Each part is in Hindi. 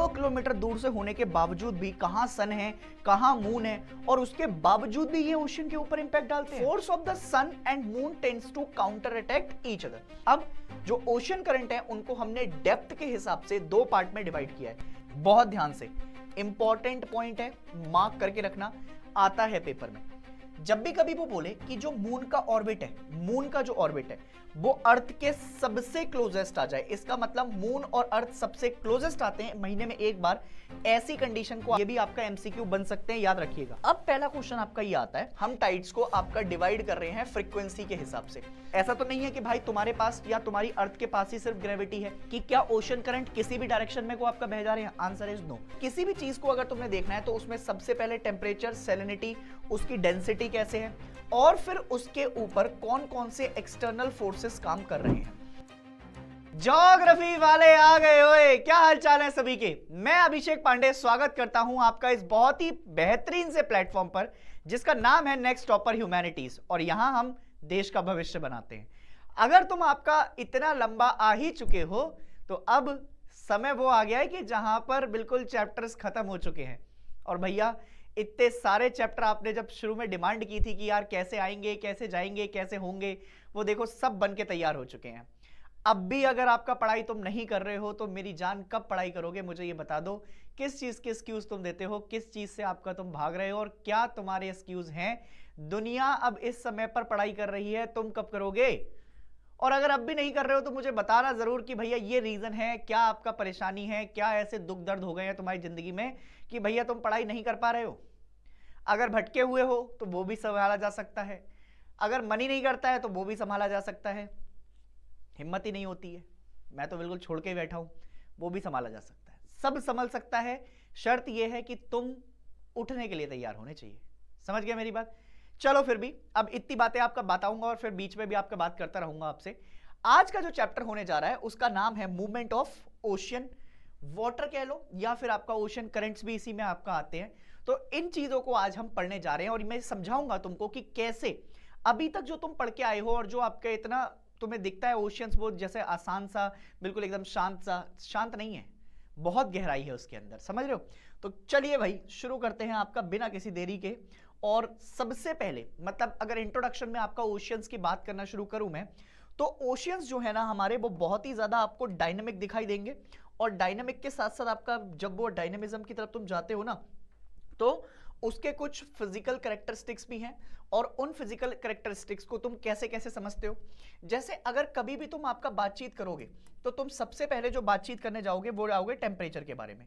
करोड़ों किलोमीटर दूर से होने के बावजूद भी कहां सन है, कहां मून है, और उसके बावजूद भी ये ओशन के ऊपर इंपैक्ट डालते हैं। Force of the sun and moon tends to counter attack each other. अब जो ओशन करंट है उनको हमने डेप्थ के हिसाब से दो पार्ट में डिवाइड किया है। बहुत ध्यान से, इंपॉर्टेंट पॉइंट है, मार्क करके रखना, आता है पेपर में। जब भी कभी वो बोले कि जो मून का ऑर्बिट है, मून का जो ऑर्बिट है वो अर्थ के सबसे क्लोजेस्ट आ जाए, इसका मतलब मून और अर्थ सबसे क्लोजेस्ट आते हैं महीने में एक बार, ऐसी कंडीशन को, ये भी आपका एमसीक्यू बन सकते हैं, याद रखिएगा। अब पहला क्वेश्चन आपका ये आता है, हम टाइड्स को आपका डिवाइड कर रहे हैं फ्रीक्वेंसी के हिसाब से। ऐसा तो नहीं है कि भाई तुम्हारे पास या तुम्हारी अर्थ के पास ही सिर्फ ग्रेविटी है, कि क्या ओशन करंट किसी भी डायरेक्शन में को आपका बह जा रहे हैं? Answer is no. किसी भी चीज को अगर तुमने देखना है तो उसमें सबसे पहले टेम्परेचर, सैलिनिटी, उसकी डेंसिटी कैसे है, और फिर उसके ऊपर कौन कौन से एक्सटर्नल फोर्सेस काम कर रहे हैं। ज्योग्राफी वाले आ गए ओए, क्या हालचाल है सभी के। मैं अभिषेक पांडे स्वागत करता हूं आपका इस बहुत ही बेहतरीन से प्लेटफॉर्म पर जिसका नाम है नेक्स्ट टॉपर ह्यूमैनिटीज, और यहां हम देश का भविष्य बनाते हैं। अगर तुम आपका इतना लंबा आ ही चुके हो तो अब समय वो आ गया है कि जहां पर बिल्कुल चैप्टर्स खत्म हो चुके हैं। और भैया इतने सारे चैप्टर आपने जब शुरू में डिमांड की थी कि यार कैसे आएंगे, कैसे जाएंगे, कैसे होंगे, वो देखो सब बन के तैयार हो चुके हैं। अब भी अगर आपका पढ़ाई तुम नहीं कर रहे हो तो मेरी जान कब पढ़ाई करोगे, मुझे ये बता दो। किस चीज के एक्सक्यूज तुम देते हो, किस चीज से आपका तुम भाग रहे हो, और क्या तुम्हारे एक्सक्यूज हैं? दुनिया अब इस समय पर पढ़ाई कर रही है, तुम कब करोगे? और अगर अब भी नहीं कर रहे हो तो मुझे बताना जरूर कि भैया ये रीजन है, क्या आपका परेशानी है, क्या ऐसे दुख दर्द हो गए हैं तुम्हारी जिंदगी में कि भैया तुम पढ़ाई नहीं कर पा रहे हो। अगर भटके हुए हो तो वो भी संभाला जा सकता है, अगर मन ही नहीं करता है तो वो भी संभाला जा सकता है, हिम्मत ही नहीं होती है, मैं तो बिल्कुल छोड़ के ही बैठा हूं, वो भी संभाला जा सकता है, सब संभल सकता है। शर्त यह है कि तुम उठने के लिए तैयार होने चाहिए। समझ गया मेरी बात? चलो फिर भी अब इतनी बातें आपका बताऊंगा और फिर बीच में भी आपका बात करता रहूंगा आपसे। आज का जो चैप्टर होने जा रहा है उसका नाम है मूवमेंट ऑफ ओशियन वाटर कह लो, या फिर आपका ओशन करंट्स भी इसी में आपका आते हैं। तो इन चीजों को आज हम पढ़ने जा रहे हैं और मैं समझाऊंगा तुमको कि कैसे अभी तक जो तुम पढ़ के आए हो और जो आपके इतना तुम्हें दिखता है ओशियंस वो जैसे आसान सा, बिल्कुल एकदम शांत सा, शांत नहीं है, बहुत गहराई है उसके अंदर, समझ रहे हो? तो चलिए भाई शुरू करते हैं आपका बिना किसी देरी के। और सबसे पहले मतलब अगर इंट्रोडक्शन में आपका ओशियंस की बात करना शुरू करूं मैं, तो ओशियंस जो है ना हमारे, वो बहुत ही ज्यादा आपको डायनेमिक दिखाई देंगे। और डायनेमिक के साथ साथ आपका जब वो डायनेमिज्म की तरफ तुम जाते हो ना तो उसके कुछ फिजिकल कैरेक्टरिस्टिक्स भी हैं, और उन फिजिकल कैरेक्टरिस्टिक्स को तुम कैसे कैसे समझते हो। जैसे अगर कभी भी तुम आपका बातचीत करोगे तो तुम सबसे पहले जो बातचीत करने जाओगे वो जाओगे टेम्परेचर के बारे में।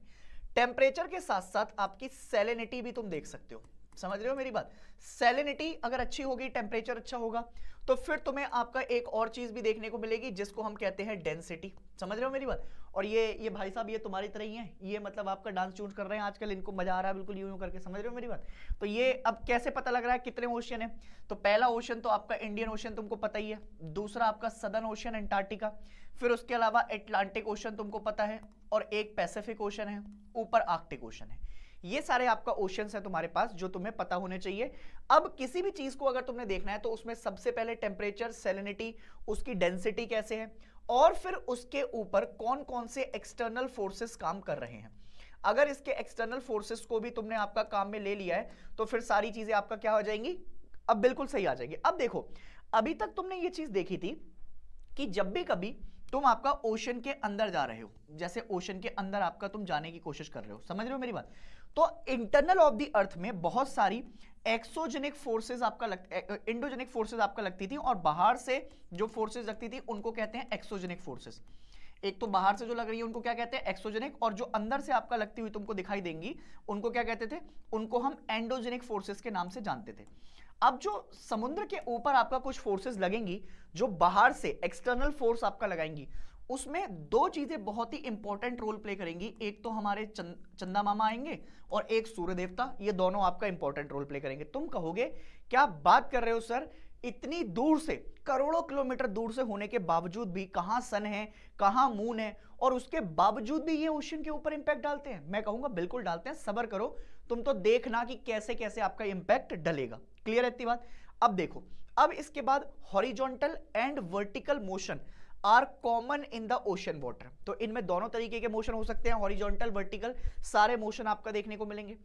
टेम्परेचर के साथ साथ आपकी सैलिनिटी भी तुम देख सकते हो। समझ रहे हो मेरी बात? सैलिनिटी अगर अच्छी होगी, टेम्परेचर अच्छा होगा, तो फिर तुम्हें आपका एक और चीज भी देखने को मिलेगी जिसको हम कहते हैं डेंसिटी। समझ रहे हो मेरी बात? और ये भाई साहब ये तुम्हारी तरह ही हैं, ये मतलब आपका डांस चूंज कर रहे हैं आजकल, इनको मजा आ रहा है बिल्कुल यूं यूं करके। समझ रहे हो मेरी बात? तो ये अब कैसे पता लग रहा है कितने ओशियन है? तो पहला ओशन तो आपका इंडियन ओशन तुमको पता ही है, दूसरा आपका सदर्न ओशन अंटार्कटिका, फिर उसके अलावा अटलांटिक ओशन तुमको पता है, और एक पैसिफिक ओशन है, ऊपर आर्कटिक ओशन है। ये सारे आपका ओशंस है तुम्हारे पास जो तुम्हें पता होने चाहिए। अब किसी भी चीज को अगर तुमने देखना है तो उसमें सबसे पहले टेम्परेचर, सैलिनिटी, उसकी डेंसिटी कैसे है, और फिर उसके ऊपर कौन कौन से एक्सटर्नल फोर्सेस काम कर रहे हैं। अगर इसके एक्सटर्नल फोर्सेस को भी तुमने आपका काम में ले लिया है तो फिर सारी चीजें आपका क्या हो जाएंगी, अब बिल्कुल सही आ जाएगी। अब देखो, अभी तक तुमने ये चीज देखी थी कि जब भी कभी तुम आपका ओशन के अंदर जा रहे हो, जैसे ओशन के अंदर आपका तुम जाने की कोशिश कर रहे हो, समझ रहे हो मेरी बात? तो इंटरनल ऑफ द अर्थ में बहुत सारी एक्सोजेनिक फोर्सेस आपका इंडोजेनिक फोर्सेस आपका लगती थी, और बाहर से जो फोर्सेस लगती थी उनको कहते हैं एक्सोजेनिक फोर्सेस। एक तो बाहर से जो लग रही है उनको क्या कहते हैं, एक्सोजेनिक, और जो अंदर से आपका लगती हुई तुमको दिखाई देंगी उनको क्या कहते थे, उनको हम एंडोजेनिक फोर्सेस के नाम से जानते थे। अब जो समुद्र के ऊपर आपका कुछ फोर्सेस लगेंगी जो बाहर से एक्सटर्नल फोर्स आपका लगाएंगी, उसमें दो चीजें बहुत ही इंपॉर्टेंट रोल प्ले करेंगी। एक तो हमारे चंदा मामा आएंगे और एक सूर्य देवता, ये दोनों आपका इंपॉर्टेंट रोल प्ले करेंगे। तुम कहोगे क्या बात कर रहे हो सर, इतनी दूर से, करोड़ों किलोमीटर दूर से होने के बावजूद भी कहां सन है, कहां मून है, और उसके बावजूद भी ये ओशन के ऊपर इंपैक्ट डालते हैं? मैं कहूंगा बिल्कुल डालते हैं, सब्र करो, तुम तो देखना कि कैसे कैसे आपका इंपैक्ट डलेगा। क्लियर है इतनी बात? अब देखो, अब इसके बाद horizontal and vertical motion are common in the ocean water. तो इनमें दोनों तरीके के मोशन हो सकते हैं, हॉरिजॉन्टल, वर्टिकल, सारे मोशन आपका देखने को मिलेंगे।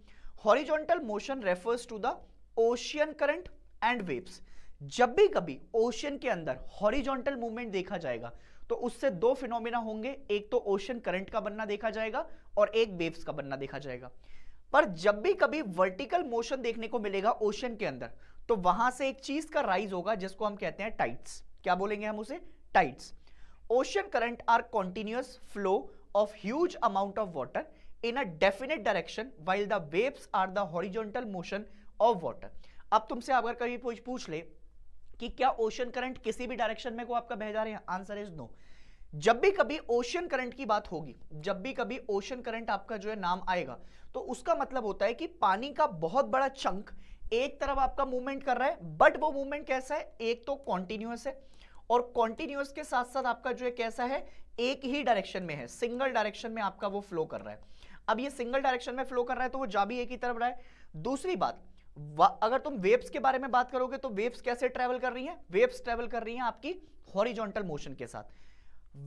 Horizontal motion refers to the ocean current and waves. जब भी कभी ओशन के अंदर हॉरिजॉन्टल मूवमेंट देखा जाएगा तो उससे दो फिनोमेना होंगे, एक तो ओशन करंट का बनना देखा जाएगा और एक वेव्स का बनना देखा जाएगा। पर जब भी कभी वर्टिकल मोशन देखने को मिलेगा ओशन के अंदर तो वहां से एक चीज का राइज होगा जिसको हम कहते हैं टाइड्स। क्या बोलेंगे हम उसे? Tides. Ocean current are continuous flow of huge amount of water in a definite direction while the waves are the horizontal motion of water. अब तुमसे अगर कभी पूछ ले कि क्या ओशन करंट किसी भी डायरेक्शन में को आपका बह जा रहे हैं, आंसर इज नो। जब भी कभी ओशन करंट की बात होगी, जब भी कभी ओशन करंट आपका जो है नाम आएगा तो उसका मतलब होता है कि पानी का बहुत बड़ा चंक एक तरफ आपका मूवमेंट कर रहा है, बट वो मूवमेंट कैसा है? एक तो कॉन्टिन्यूअस है और कॉन्टिन्यूअस के साथ साथ आपका जो है कैसा है? एक ही डायरेक्शन में है, सिंगल डायरेक्शन में आपका वो फ्लो कर रहा है। अब ये सिंगल डायरेक्शन में फ्लो कर रहा है तो वो जा भी एक ही तरफ रहा है। दूसरी बात, अगर तुम वेव्स के बारे में बात करोगे तो वेव्स कैसे ट्रेवल कर रही हैं? वेव्स ट्रेवल कर रही हैं आपकी हॉरिजॉन्टल मोशन के साथ।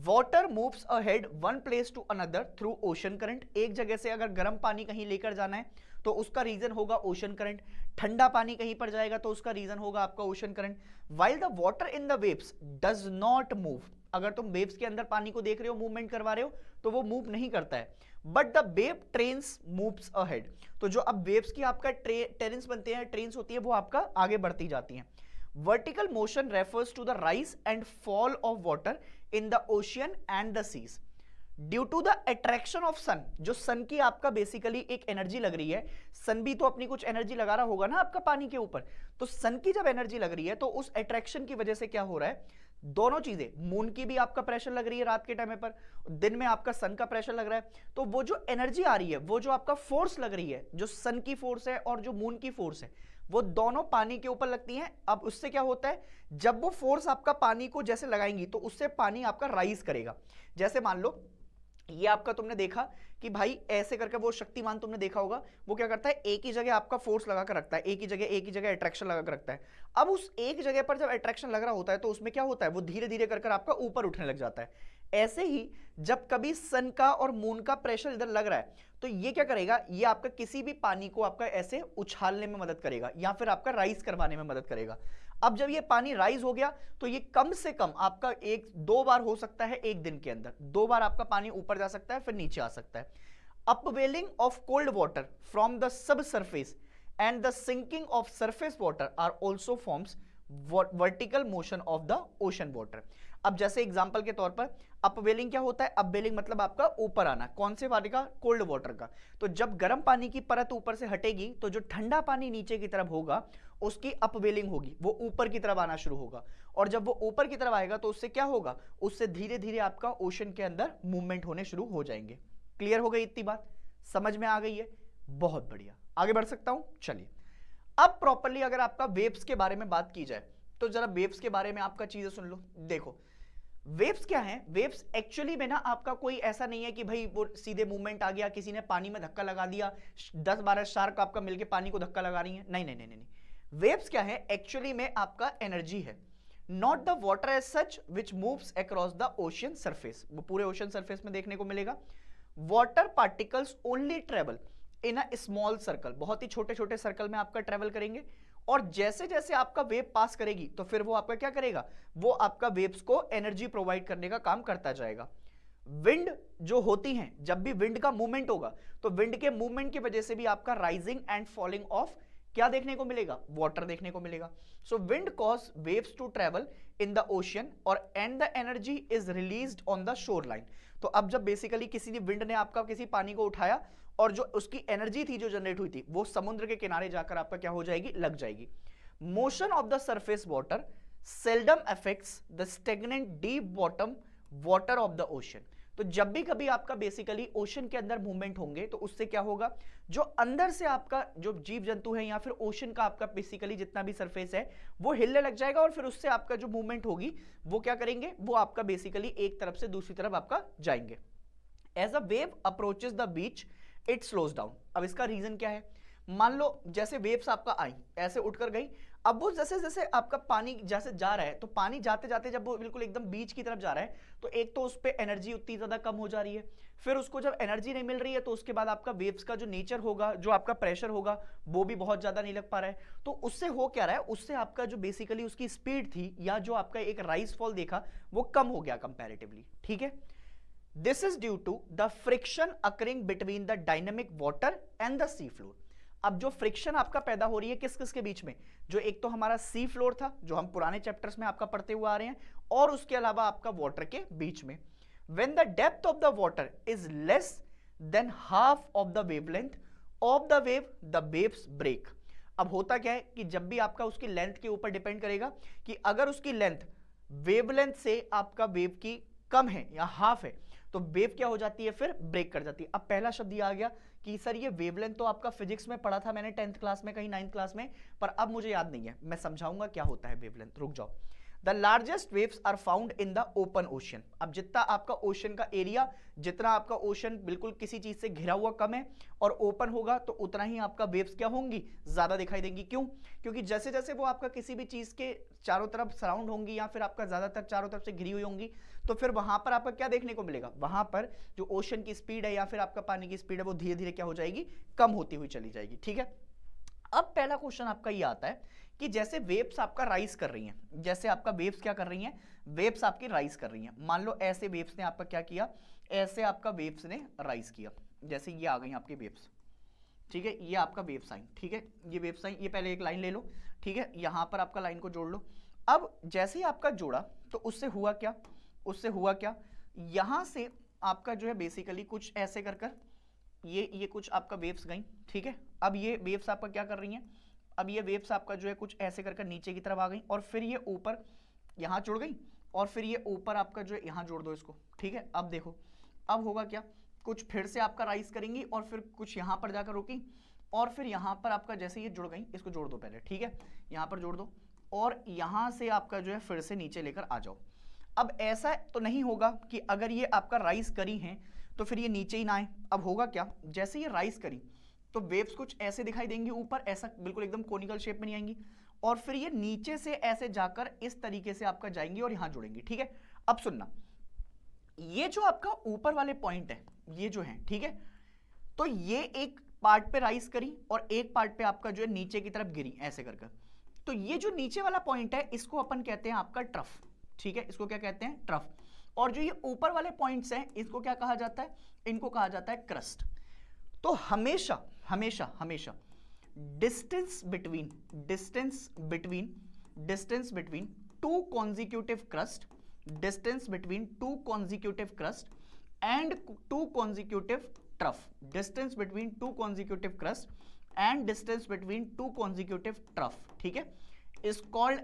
Water moves ahead one place to another through ocean current. एक जगह से अगर गर्म पानी कहीं लेकर जाना है तो उसका रीजन होगा ओशन करंट, ठंडा पानी कहीं पर जाएगा तो उसका रीजन होगा आपका ocean current. While the water in the waves does not move. अगर तुम वेव्स के अंदर पानी को देख रहे हो, मूवमेंट करवा रहे हो तो वो मूव नहीं करता है, but the wave trains moves ahead. तो जो अब वेव्स की आपका ट्रेन्स बनते हैं, ट्रेन्स होती है, वो आपका आगे बढ़ती जाती हैं। Vertical motion refers to the rise and fall of water in the ocean and the seas due to the attraction of sun. जो सन की आपका बेसिकली एक एनर्जी लग रही है, सन भी तो अपनी कुछ एनर्जी लगा रहा होगा ना आपका पानी के ऊपर, तो सन की जब एनर्जी लग रही है तो उस अट्रैक्शन की वजह से क्या हो रहा है? दोनों चीजें, मून की भी आपका प्रेशर लग रही है रात के टाइम पर, दिन में आपका सन का प्रेशर लग रहा है, तो वो जो एनर्जी आ रही है, वो जो आपका फोर्स लग रही है, जो सन की फोर्स है और जो मून की फोर्स है, वो दोनों पानी के ऊपर लगती हैं। अब उससे क्या होता है? जब वो फोर्स आपका पानी को जैसे लगाएंगी तो उससे पानी आपका राइज करेगा। जैसे मान लो ये आपका तुमने देखा कि भाई ऐसे करके, वो शक्तिमान तुमने देखा होगा, वो क्या करता है? एक ही जगह आपका फोर्स लगा कर रखता है, एक ही जगह अट्रैक्शन लगा कर रखता है। अब उस एक जगह पर जब अट्रैक्शन लग रहा होता है तो उसमें क्या होता है? वो धीरे धीरे कर आपका ऊपर उठने लग जाता है। ऐसे ही जब कभी सन का और मून का प्रेशर इधर लग रहा है तो ये क्या करेगा? ये आपका किसी भी पानी को आपका ऐसे उछालने में मदद करेगा या फिर आपका राइज करवाने में मदद करेगा। अब जब ये पानी राइज हो गया तो ये कम से कम आपका एक दो बार हो सकता है, एक दिन के अंदर दो बार आपका पानी ऊपर जा सकता है, फिर नीचे आ सकता है। Upwelling of cold water from the subsurface and the sinking of surface water are also forms vertical motion of the ocean water. अब जैसे एग्जांपल के तौर पर अपवेलिंग क्या होता है? अपवेलिंग मतलब आपका ऊपर आना, कौन से पानी का? कोल्ड वाटर का। तो जब गर्म पानी की परत ऊपर से हटेगी तो जो ठंडा पानी नीचे की तरफ होगा उसकी अपवेलिंग होगी, वो ऊपर की तरफ आना शुरू होगा, और जब वो ऊपर की तरफ आएगा तो उससे क्या होगा? उससे धीरे धीरे आपका ओशन के अंदर मूवमेंट होने शुरू हो जाएंगे। क्लियर हो गई इतनी बात? समझ में आ गई है? बहुत बढ़िया, आगे बढ़ सकता हूं? चलिए, अब प्रॉपर्ली अगर आपका वेव्स के बारे में बात की जाए तो जरा वेव्स के बारे में आपका चीजें सुन लो। देखो वेव्स क्या है? वेव्स एक्चुअली में ना आपका कोई ऐसा नहीं है कि भाई वो सीधे मूवमेंट आ गया, किसी ने पानी में धक्का लगा दिया, 10-12 शार्क आपका मिलके पानी को धक्का लगा रही है, नहीं नहीं नहीं नहीं। वेव्स क्या है? एक्चुअली में आपका एनर्जी है, not the water as such which moves across the ocean surface. वो पूरे ओशन सरफेस में देखने को मिलेगा। Water particles only travel in a small circle, बहुत ही छोटे छोटे सर्कल में आपका ट्रेवल करेंगे, और जैसे जैसे आपका वेव पास करेगी तो फिर वो आपका क्या करेगा? वो आपका वेव्स को एनर्जी प्रोवाइड करने का काम करता जाएगा। विंड जो होती हैं, जब भी विंड का मूवमेंट होगा तो विंड के मूवमेंट की वजह से भी आपका राइजिंग एंड फॉलिंग ऑफ क्या देखने को मिलेगा? वाटर देखने को मिलेगा। So wind cause waves to travel in the ocean और and the energy is released on the shoreline. तो अब जब बेसिकली किसी ने विंड ने आपका किसी पानी को उठाया और जो उसकी एनर्जी थी जो जनरेट हुई थी वो समुद्र के किनारे जाकर आपका क्या हो जाएगी? लग जाएगी। Motion of the surface water seldom affects the stagnant deep bottom water of the ocean. तो जब भी कभी आपका बेसिकली ओशन के अंदर मूवमेंट होंगे तो उससे क्या होगा? जो अंदर से आपका जो जीव जंतु है या फिर ओशन का आपका बेसिकली जितना भी सरफेस है वो हिलने लग जाएगा, और फिर उससे आपका जो मूवमेंट होगी वो क्या करेंगे? वो आपका बेसिकली एक तरफ से दूसरी तरफ आपका जाएंगे। As a wave approaches the beach it slows down. अब इसका रीजन क्या है? मान लो जैसे वेव्स आपका आई, ऐसे उठकर गई, अब वो जैसे जैसे आपका पानी जैसे जा रहा है, तो पानी जाते जाते जब वो बिल्कुल एकदम बीच की तरफ जा रहा है, तो एक तो उस पर एनर्जी उतनी ज्यादा कम हो जा रही है, फिर उसको जब एनर्जी नहीं मिल रही है तो उसके बाद आपका वेव्स का जो नेचर होगा, जो आपका प्रेशर होगा, वो भी बहुत ज्यादा नहीं लग पा रहा है। तो उससे हो क्या रहा है, उससे आपका जो बेसिकली उसकी स्पीड थी या जो आपका एक राइज फॉल देखा वो कम हो गया कंपैरेटिवली। ठीक है, this is due to the friction occurring between the dynamic water and the sea floor. अब जो फ्रिक्शन आपका पैदा हो रही है किस किस के बीच में, जो एक तो हमारा सी फ्लोर था जो हम पुराने चैप्टर्स में आपका पढ़ते हुए आ रहे हैं, और उसके अलावा आपका वाटर के बीच में। when the depth of the water is less than half of the wavelength of the wave, the waves break। अब होता क्या है कि जब भी आपका उसकी लेंथ के ऊपर डिपेंड करेगा कि अगर उसकी लेंथ वेवलेंथ से आपका वेव की कम है या हाफ है, तो वेव क्या हो जाती है, फिर ब्रेक कर जाती है। अब पहला शब्द ये आ गया कि सर ये वेवलेंथ तो आपका फिजिक्स में पढ़ा था मैंने 10th क्लास में, कहीं 9th क्लास में, पर अब मुझे याद नहीं है, मैं समझाऊंगा क्या होता है वेवलेंथ, रुक जाओ। The largest waves are found in the open ocean. अब जितना आपका ओशन का एरिया, जितना आपका ओशन बिल्कुल किसी चीज से घिरा हुआ कम है और ओपन होगा, तो उतना ही आपका वेव्स क्या होंगी, ज्यादा दिखाई देंगी। क्यों? क्योंकि जैसे जैसे वो आपका किसी भी चीज के चारों तरफ सराउंड होंगी या फिर आपका ज्यादातर चारों तरफ से घिरी हुई होंगी, तो फिर वहां पर आपका क्या देखने को मिलेगा, वहां पर जो ओशन की स्पीड है या फिर आपका पानी की स्पीड है वो धीरे धीरे क्या हो जाएगी, कम होती हुई चली जाएगी। ठीक है, अब पहला क्वेश्चन आपका ये आता है कि जैसे वेव्स आपका राइज कर रही हैं, जैसे आपका वेव्स क्या कर रही हैं, वेव्स आपकी राइज कर रही हैं। मान लो ऐसे वेव्स ने आपका क्या किया, ऐसे आपका वेव्स ने राइज किया, जैसे ये आ गई आपकी वेव्स। ठीक है, ये आपका वेव साइन। ठीक है, ये वेव साइन, ये पहले एक लाइन ले लो। ठीक है, यहां पर आपका लाइन को जोड़ लो। अब जैसे ही आपका जोड़ा तो उससे हुआ क्या, उससे हुआ क्या, यहां से आपका जो है बेसिकली कुछ ऐसे कर कर ये कुछ आपका वेव्स गई। ठीक है, अब ये वेव्स आपका क्या कर रही हैं, अब ये वेव्स आपका जो है कुछ ऐसे कर कर नीचे की तरफ आ गई, और फिर ये ऊपर यहां जुड़ गई, और फिर ये ऊपर आपका जो है यहां जोड़ दो इसको। ठीक है, अब देखो अब होगा क्या, कुछ फिर से आपका राइज करेंगी और फिर कुछ यहां पर जाकर रुकी, और फिर यहां पर आपका जैसे ये जुड़ गई, इसको जोड़ दो पहले। ठीक है, यहां पर जोड़ दो, और यहां से आपका जो है फिर से नीचे लेकर आ जाओ। अब ऐसा तो नहीं होगा कि अगर ये आपका राइज करी हैं तो फिर ये नीचे ही ना आए। अब होगा क्या, जैसे ये राइज करी तो वेव्स कुछ ऐसे दिखाई देंगी ऊपर, ऐसा बिल्कुल एकदम कोनिकल शेप में नहीं आएंगी, और फिर ये नीचे से ऐसे जाकर इस तरीके से आपका जाएंगी और यहां जुड़ेंगी। ठीक है, अब सुनना, ये जो आपका ऊपर वाले पॉइंट है, ये जो है, ठीक है, तो ये एक पार्ट पे राइज करी और एक पार्ट पे आपका जो है नीचे की तरफ गिरी ऐसे कर कर। तो ये जो नीचे वाला पॉइंट है इसको अपन कहते हैं आपका ट्रफ। ठीक है, इसको क्या कहते हैं, ट्रफ। और जो ये ऊपर वाले पॉइंट्स हैं इसको क्या कहा जाता है, इनको कहा जाता है क्रस्ट। तो हमेशा हमेशा हमेशा distance between two consecutive crust, distance between two consecutive crust and two consecutive trough, distance between two consecutive crust and distance between two consecutive trough, ठीक है, इज कॉल्ड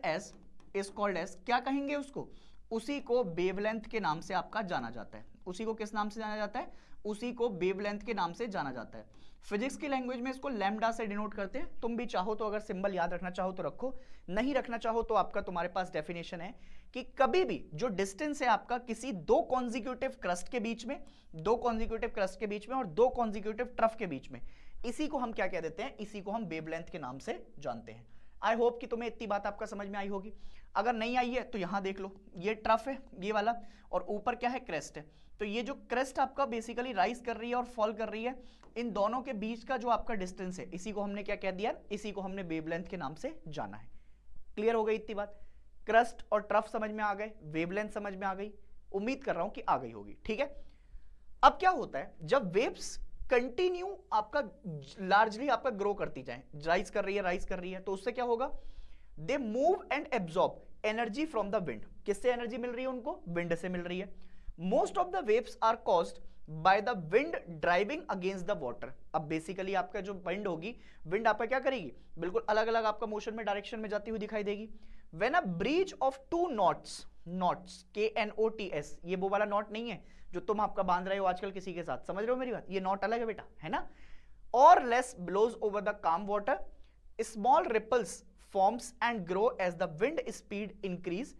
एज क्या कहेंगे उसको, उसी को वेवलेंथ के नाम से आपका जाना जाता है। उसी को किस नाम से जाना जाता है, उसी को वेवलेंथ के नाम से जाना जाता है। फिजिक्स की लैंग्वेज में इसको लैम्डा से डिनोट करते हैं। तुम भी चाहो तो अगर सिंबल याद रखना चाहो तो रखो, नहीं रखना चाहो तो आपका तुम्हारे पास डेफिनेशन है कि कभी भी जो डिस्टेंस है आपका किसी दो कॉन्जिक्यूटिव क्रस्ट के बीच में, दो कॉन्जिक्यूटिव क्रस्ट के बीच में और दो कॉन्जिक्यूटिव ट्रफ के बीच में, इसी को हम क्या कह देते हैं, इसी को हम वेवलेंथ के नाम से जानते हैं। आई होप कि तुम्हें इतनी बात आपका समझ में आई होगी। अगर नहीं आई है तो यहां देख लो, ये ट्रफ है ये वाला, और ऊपर क्या है, क्रेस्ट है। तो ये जो क्रेस्ट आपका बेसिकली राइज कर रही है और फॉल कर रही है, इन दोनों के बीच का जो आपका डिस्टेंस है, इसी को हमने क्या कह दिया, इसी को हमने वेवलेंथ के नाम से जाना है। क्लियर हो गई इतनी बात, क्रस्ट और ट्रफ समझ में आ गए, वेवलेंथ समझ में आ गई, उम्मीद कर रहा हूं कि आ गई होगी। ठीक है, अब क्या होता है जब वेव्स कंटिन्यू आपका लार्जली आपका ग्रो करती जाए, राइज कर रही है, तो उससे क्या होगा, they move and absorb energy from the wind. किससे एनर्जी मिल रही है उनको, विंड से मिल रही है। Most of the waves are caused by the wind driving against the water. अब बेसिकली आपका जो विंड होगी, विंड आपका क्या करेगी, बिल्कुल अलग अलग आपका मोशन में, डायरेक्शन में जाती हुई दिखाई देगी। When a breeze of two knots, KNOTS, ये वो वाला नॉट नहीं है जो तुम आपका बांध रहे हो आजकल किसी के साथ, समझ रहे हो मेरी बात, ये नॉट अलग है बेटा, है ना। और less blows over the calm water, small ripples forms and grow as the wind speed increase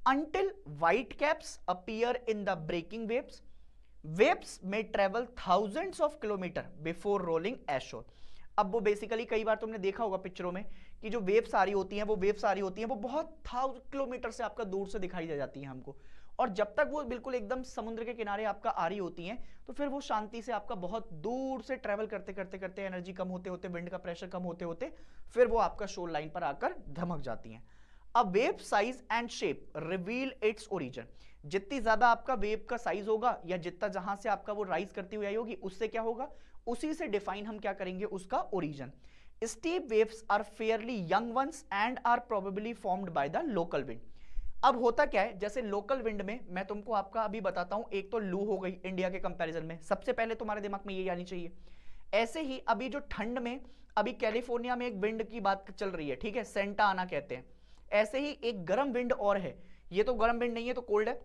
until white caps appear in the breaking waves may travel thousands of kilometers before rolling ashore। अब वो बेसिकली कई बार तुमने देखा होगा पिक्चरों में कि जो वेव्स आ रही होती हैं वो बहुत 1000 किलोमीटर से आपका दूर से दिखाई दे जाती हैं हमको, और जब तक वो बिल्कुल एकदम समुद्र के किनारे आपका आ रही होती हैं तो फिर वो शांति से आपका बहुत दूर से ट्रेवल करते करते करते एनर्जी कम होते होते, विंड का प्रेशर कम होते होते फिर वो आपका शोर लाइन पर आकर धमक जाती हैं। अब wave size and shape reveal its origin, जितनी ज्यादा आपका वेव का साइज होगा या जितना जहां से आपका वो राइज करती हुई आई होगी उससे क्या होगा, उसी से डिफाइन हम क्या करेंगे उसका origin. Steep waves are fairly young ones and are probably formed by the local wind. अब होता क्या है, जैसे लोकल विंड में मैं तुमको आपका अभी बताता हूं, एक तो लू हो गई इंडिया के कंपैरिजन में, सबसे पहले तुम्हारे दिमाग में ये आनी चाहिए। ऐसे ही अभी जो ठंड में अभी कैलिफोर्निया में एक विंड की बात चल रही है, ठीक है, सेंटा आना कहते हैं। ऐसे ही एक गर्म विंड और है, ये तो गर्म विंड नहीं है तो कोल्ड है,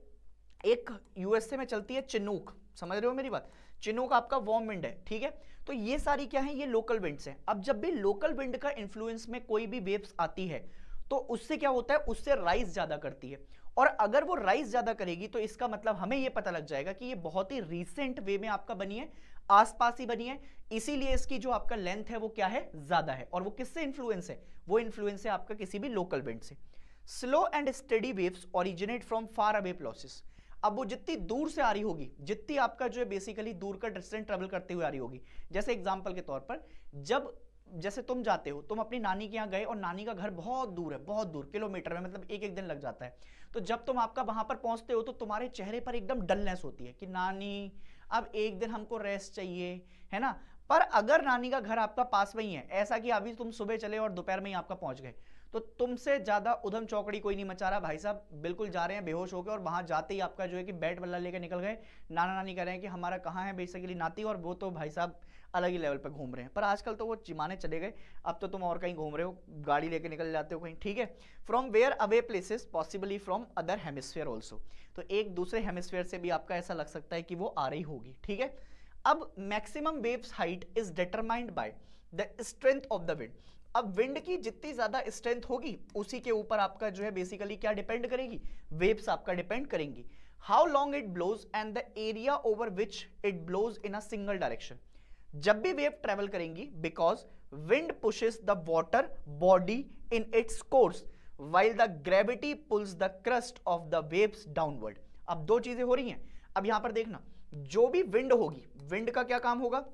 एक यूएसए में चलती है चिनूक, समझ रहे हो मेरी बात, चिनूक आपका वार्म विंड है, ठीक है। तो ये सारी क्या है, ये लोकल विंड्स हैं। अब जब भी लोकल विंड का इन्फ्लुएंस में कोई भी वेव्स आती है तो उससे क्या होता है, उससे राइज ज्यादा करती है, और अगर वो राइज ज्यादा करेगी तो इसका मतलब हमें ये पता लग जाएगा कि ये बहुत ही रीसेंट वे में आपका बनी है, आसपास ही बनी है, इसीलिए इसकी जो आपका लेंथ है वो क्या है, ज्यादा है। और वो किससे इन्फ्लुएंस है, वो इन्फ्लुएंस है आपका किसी भी लोकल विंड से। Slow and steady waves originate from far away places. अब वो जितनी दूर से आ रही होगी, जितनी आपका जो है बेसिकली दूर का डिस्टेंस ट्रेवल करते हुए आ रही होगी, जैसे एग्जांपल के तौर पर जब जैसे तुम जाते हो, तुम अपनी नानी के यहाँ गए और नानी का घर बहुत दूर है, बहुत दूर किलोमीटर में, मतलब एक एक दिन लग जाता है, तो जब तुम आपका वहां पर पहुंचते हो तो तुम्हारे चेहरे पर एकदम डलनेस होती है कि नानी अब एक दिन हमको रेस्ट चाहिए, है ना। पर अगर नानी का घर आपका पास में ही है, ऐसा कि अभी तुम सुबह चले और दोपहर में ही आपका पहुंच गए, तो तुमसे ज्यादा उधम चौकड़ी कोई नहीं मचा रहा, भाई साहब बिल्कुल जा रहे हैं बेहोश होकर, और वहां जाते ही आपका जो है कि बैट बल्ला लेकर निकल गए, नाना नानी कह रहे हैं कि हमारा कहाँ है बेसिकली नाती, और वो तो भाई साहब अलग ही लेवल पे घूम रहे हैं। पर आजकल तो वो जिमाने चले गए, अब तो तुम और कहीं घूम रहे हो, गाड़ी लेके निकल जाते हो कहीं, ठीक है। From where away places possibly from other hemisphere also, तो एक दूसरे हेमिस्फीयर से भी आपका ऐसा लग सकता है कि वो आ रही होगी, ठीक है। अब maximum waves height is determined by the strength of the wind. अब विंड की जितनी ज्यादा स्ट्रेंथ होगी उसी के ऊपर आपका जो है बेसिकली क्या डिपेंड करेगी, वेव्स आपका डिपेंड करेंगी। How long it blows and the area over which it blows in a single direction. जब भी वेव ट्रेवल करेंगी, because wind pushes the water body in its course while the gravity pulls the crust of the waves downward। अब दो चीजें हो रही हैं। अब यहां पर देखना, जो भी विंड होगी, विंड का क्या काम होगा,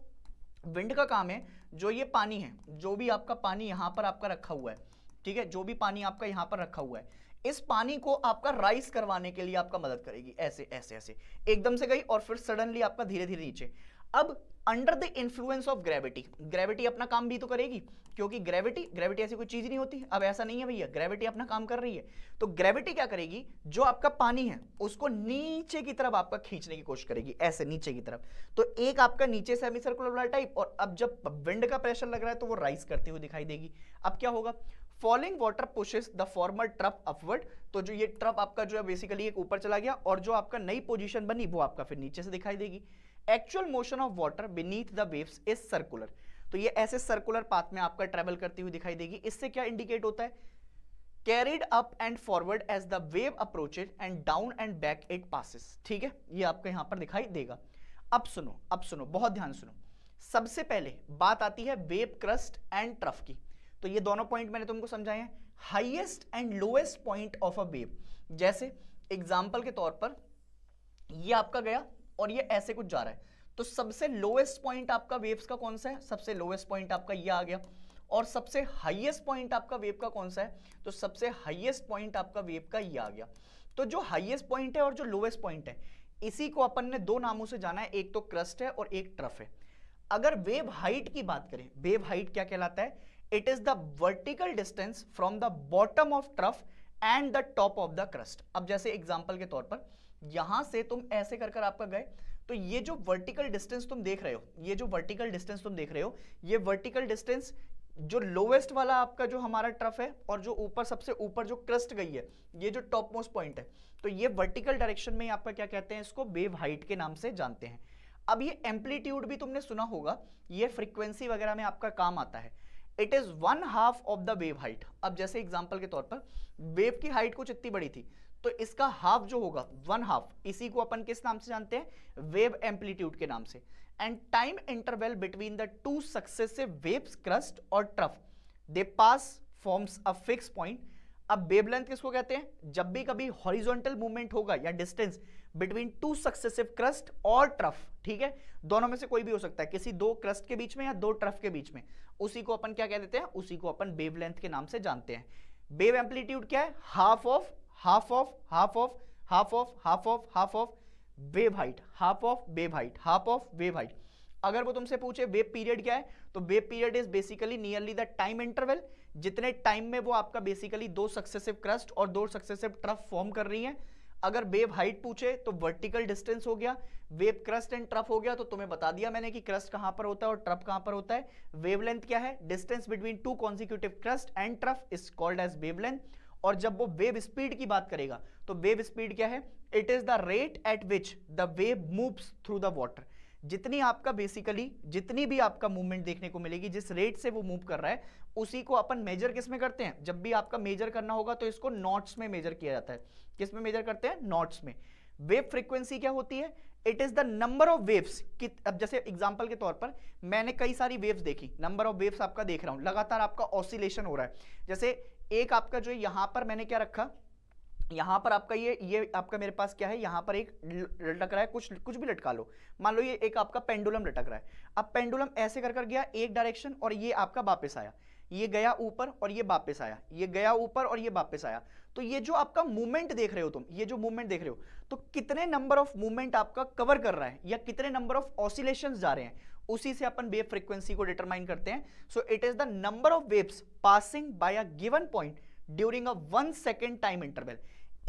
विंड का काम है जो ये पानी है, जो भी आपका पानी यहां पर आपका रखा हुआ है, ठीक है, जो भी पानी आपका यहां पर रखा हुआ है, इस पानी को आपका राइज करवाने के लिए आपका मदद करेगी, ऐसे ऐसे ऐसे एकदम से गई और फिर सडनली आपका धीरे धीरे नीचे। अब under the influence of gravity, gravity अपना काम भी तो करेगी, क्योंकि ग्रेविटी ऐसी कोई चीज नहीं होती। अब ऐसा नहीं है भैया, ग्रेविटी अपना काम कर रही है, तो ग्रेविटी क्या करेगी, जो आपका पानी है उसको नीचे की तरफ आपका खींचने की कोशिश करेगी, ऐसे नीचे की तरफ। तो एक आपका नीचे सेमी सर्कुलर वाला टाइप, और अब जब विंड का प्रेशर लग रहा है तो वो राइज करती हुई दिखाई देगी। अब क्या होगा, falling water pushes the former trough upward, तो जो ये ट्रफ आपका जो है बेसिकली एक ऊपर चला गया, और जो आपका नई पोजीशन बनी वो आपका फिर नीचे से दिखाई देगी। Actual motion of water beneath the waves is circular, तो ये ऐसे सर्कुलर पाथ में आपका ट्रेवल करती हुई दिखाई देगी। इससे क्या इंडिकेट होता है, carried up and forward as the wave approaches and down and back it passes, ठीक है, ये आपको यहां पर दिखाई देगा। अब सुनो बहुत ध्यान सुनो। सबसे पहले बात आती है वेव क्रस्ट एंड ट्रफ की, तो ये दोनों पॉइंट मैंने तुमको समझाए हैं, highest and lowest point of a wave. जैसे एग्जांपल के तौर पर ये आपका गया और ये ऐसे कुछ जा रहा है, तो सबसे लोएस्ट पॉइंट आपका वेव्स का कौन सा है, सबसे लोएस्ट पॉइंट आपका ये आ गया, और सबसे हाईएस्ट पॉइंट आपका वेव का कौन सा है, तो सबसे हाईएस्ट पॉइंट आपका वेव का ये आ गया। तो जो हाईएस्ट पॉइंट है और जो लोएस्ट पॉइंट है, इसी को अपन ने दो नामों से जाना है, एक तो क्रस्ट है और एक ट्रफ है। अगर वेव हाइट की बात करें, वेव हाइट क्या कहलाता है, it is the vertical distance from the bottom of trough and the top of the crust. अब जैसे एग्जांपल के तौर पर यहां से तुम ऐसे कर आपका गए, तो ये जो वर्टिकल डिस्टेंस तुम देख रहे हो, ये जो वर्टिकल डिस्टेंस तुम देख रहे हो, ये वर्टिकल डिस्टेंस जो लोवेस्ट वाला आपका जो हमारा ट्रफ है और जो ऊपर सबसे ऊपर जो क्रस्ट गई है, ये जो टॉप मोस्ट पॉइंट है, तो ये वर्टिकल डायरेक्शन में आपका क्या कहते हैं, इसको वेव हाइट के नाम से जानते हैं। अब ये एम्पलीट्यूड भी तुमने सुना होगा, ये फ्रीक्वेंसी वगैरह में आपका काम आता है। It is 1/2 of the wave height. अब जैसे एग्जांपल के तौर पर वेव की हाइट कुछ इतनी बड़ी थी, तो इसका हाफ जो होगा 1/2, इसी को अपन किस नाम से जानते हैं, वेव एम्पलीट्यूड के नाम से। and time interval between the two successive waves crust or trough they pass forms a fixed point. अब वेवलेंथ किसको कहते हैं? जब भी कभी हॉरिजॉन्टल मूवमेंट होगा या distance between two successive crust और ट्रफ, ठीक है, दोनों में से कोई भी हो सकता है, किसी दो क्रस्ट के बीच में या दो ट्रफ के बीच में, उसी को अपन क्या कह देते हैं? उसी को अपन वेवलेंथ के नाम से जानते हैं. वेव एम्पलीट्यूड क्या है? Half of half of half of half of half of half of wave height, half of wave height, half of wave height. अगर वो तुमसे पूछे वेव पीरियड क्या है, तो wave period is basically nearly the time interval, जितने टाइम में वो आपका बेसिकली दो सक्सेसिव क्रस्ट और दो सक्सेसिव ट्रफ फॉर्म कर रही हैं. अगर वेव हाइट पूछे तो वर्टिकल डिस्टेंस हो गया, वेव क्रस्ट एंड ट्रफ हो गया, तो तुम्हें बता दिया मैंने कि क्रस्ट कहां पर होता है और ट्रफ कहां पर होता है. वेवलेंथ क्या है? Distance between two consecutive crest and trough is called as wavelength. और जब वो वेव स्पीड की बात करेगा तो वेव स्पीड क्या है? It is the rate at which the wave moves through the water. जितनी आपका बेसिकली जितनी भी आपका मूवमेंट देखने को मिलेगी, जिस रेट से वो मूव कर रहा है, उसी को अपन मेजर किस में करते हैं? जब भी आपका मेजर करना होगा तो इसको नॉट्स में मेजर किया जाता है. किस में मेजर करते हैं? नॉट्स में. वेव फ्रीक्वेंसी क्या होती है? It is the number of waves. अब जैसे एग्जांपल के तौर पर मैंने कई सारी वेव्स देखी, नंबर ऑफ वेव्स आपका देख रहा हूं, लगातार आपका ऑसिलेशन हो रहा है. जैसे एक आपका जो यहां पर मैंने क्या रखा, यहां पर आपका ये आपका मेरे पास क्या है, यहां पर एक लटक रहा है, कुछ भी लटका लो, मान लो ये एक आपका पेंडुलम लटक रहा है. अब पेंडुलम ऐसे कर गया एक डायरेक्शन और ये आपका वापस आया, ये गया ऊपर और ये वापस आया, ये गया ऊपर और ये वापस आया. तो ये जो आपका मूवमेंट देख रहे हो तुम, ये जो मूवमेंट देख रहे हो, तो कितने नंबर ऑफ मूवमेंट आपका कवर कर रहा है या कितने नंबर ऑफ ऑसिलेशंस जा रहे हैं, उसी से अपन वेव फ्रीक्वेंसी को डिटरमाइन करते हैं. So it is the number of waves passing by a given point during a 1 second time interval.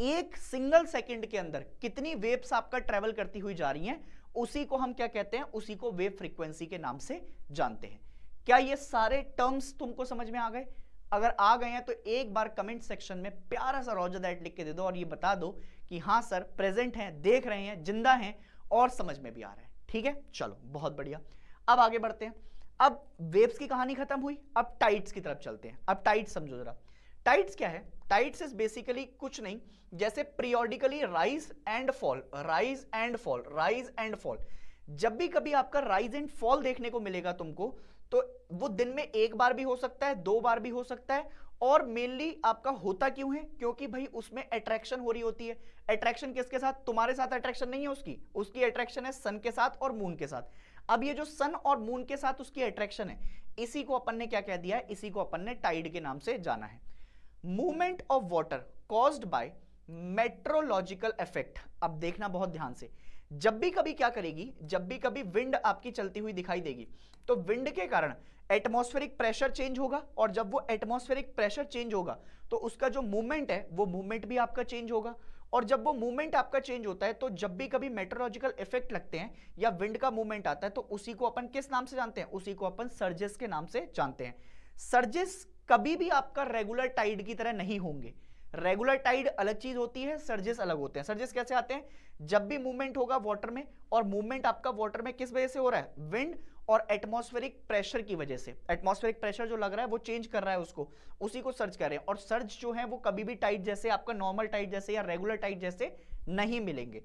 एक सिंगल सेकंड के अंदर कितनी वेव्स आपका ट्रेवल करती हुई जा रही हैं, उसी को हम क्या कहते हैं? उसी को वेव फ्रीक्वेंसी के नाम से जानते हैं. क्या ये सारे टर्म्स तुमको समझ में आ गए? अगर आ गए हैं तो एक बार कमेंट सेक्शन में प्यारा सा रॉजर दैट लिख के दे दो और ये बता दो कि हाँ सर प्रेजेंट हैं, देख रहे हैं, जिंदा हैं और समझ में भी आ रहा है. ठीक है, चलो बहुत बढ़िया. अब आगे बढ़ते हैं. अब वेव्स की कहानी खत्म हुई, अब टाइड्स की तरफ चलते हैं. अब टाइड्स समझो जरा. टाइड्स क्या है? टाइड्स इज बेसिकली कुछ नहीं, जैसे periodically rise and fall, rise and fall, rise and fall. जब भी कभी आपका राइज एंड फॉल देखने को मिलेगा तुमको, तो वो दिन में एक बार भी हो सकता है, दो बार भी हो सकता है. और मेनली आपका होता क्यों है? क्योंकि भाई उसमें अट्रैक्शन हो रही होती है. अट्रैक्शन किसके साथ? तुम्हारे साथ अट्रैक्शन नहीं है उसकी अट्रैक्शन है सन के साथ और मून के साथ. अब ये जो सन और मून के साथ उसकी अट्रैक्शन है, इसी को अपन ने क्या कह दिया है? इसी को अपन ने टाइड के नाम से जाना है. Movement of water caused by meteorological effect. अब देखना बहुत ध्यान से, जब भी कभी क्या करेगी, जब भी कभी विंड आपकी चलती हुई दिखाई देगी, तो विंड के कारण एटमॉस्फेरिक प्रेशर चेंज होगा, और जब वो एटमॉस्फेरिक प्रेशर चेंज होगा तो उसका जो मूवमेंट है वो मूवमेंट भी आपका चेंज होगा. और जब वो मूवमेंट आपका चेंज होता है, तो जब भी कभी मेट्रोलॉजिकल इफेक्ट लगते हैं या विंड का मूवमेंट आता है, तो उसी को अपन किस नाम से जानते हैं? उसी को अपन सर्जेस के नाम से जानते हैं. सर्जेस कभी भी आपका रेगुलर टाइड की तरह नहीं होंगे. रेगुलर टाइड अलग चीज होती है, सर्जेस अलग होते हैं. सर्जेस कैसे आते हैं? जब भी मूवमेंट होगा वाटर में, और मूवमेंट आपका वाटर में किस वजह से हो रहा है? विंड और एटमॉस्फेरिक प्रेशर की वजह से. एटमॉस्फेरिक प्रेशर जो लग रहा है वो चेंज कर रहा है उसको, उसी को सर्ज कर रहे हैं. और सर्ज जो है वो कभी भी टाइड जैसे, आपका नॉर्मल टाइड जैसे या रेगुलर टाइड जैसे नहीं मिलेंगे.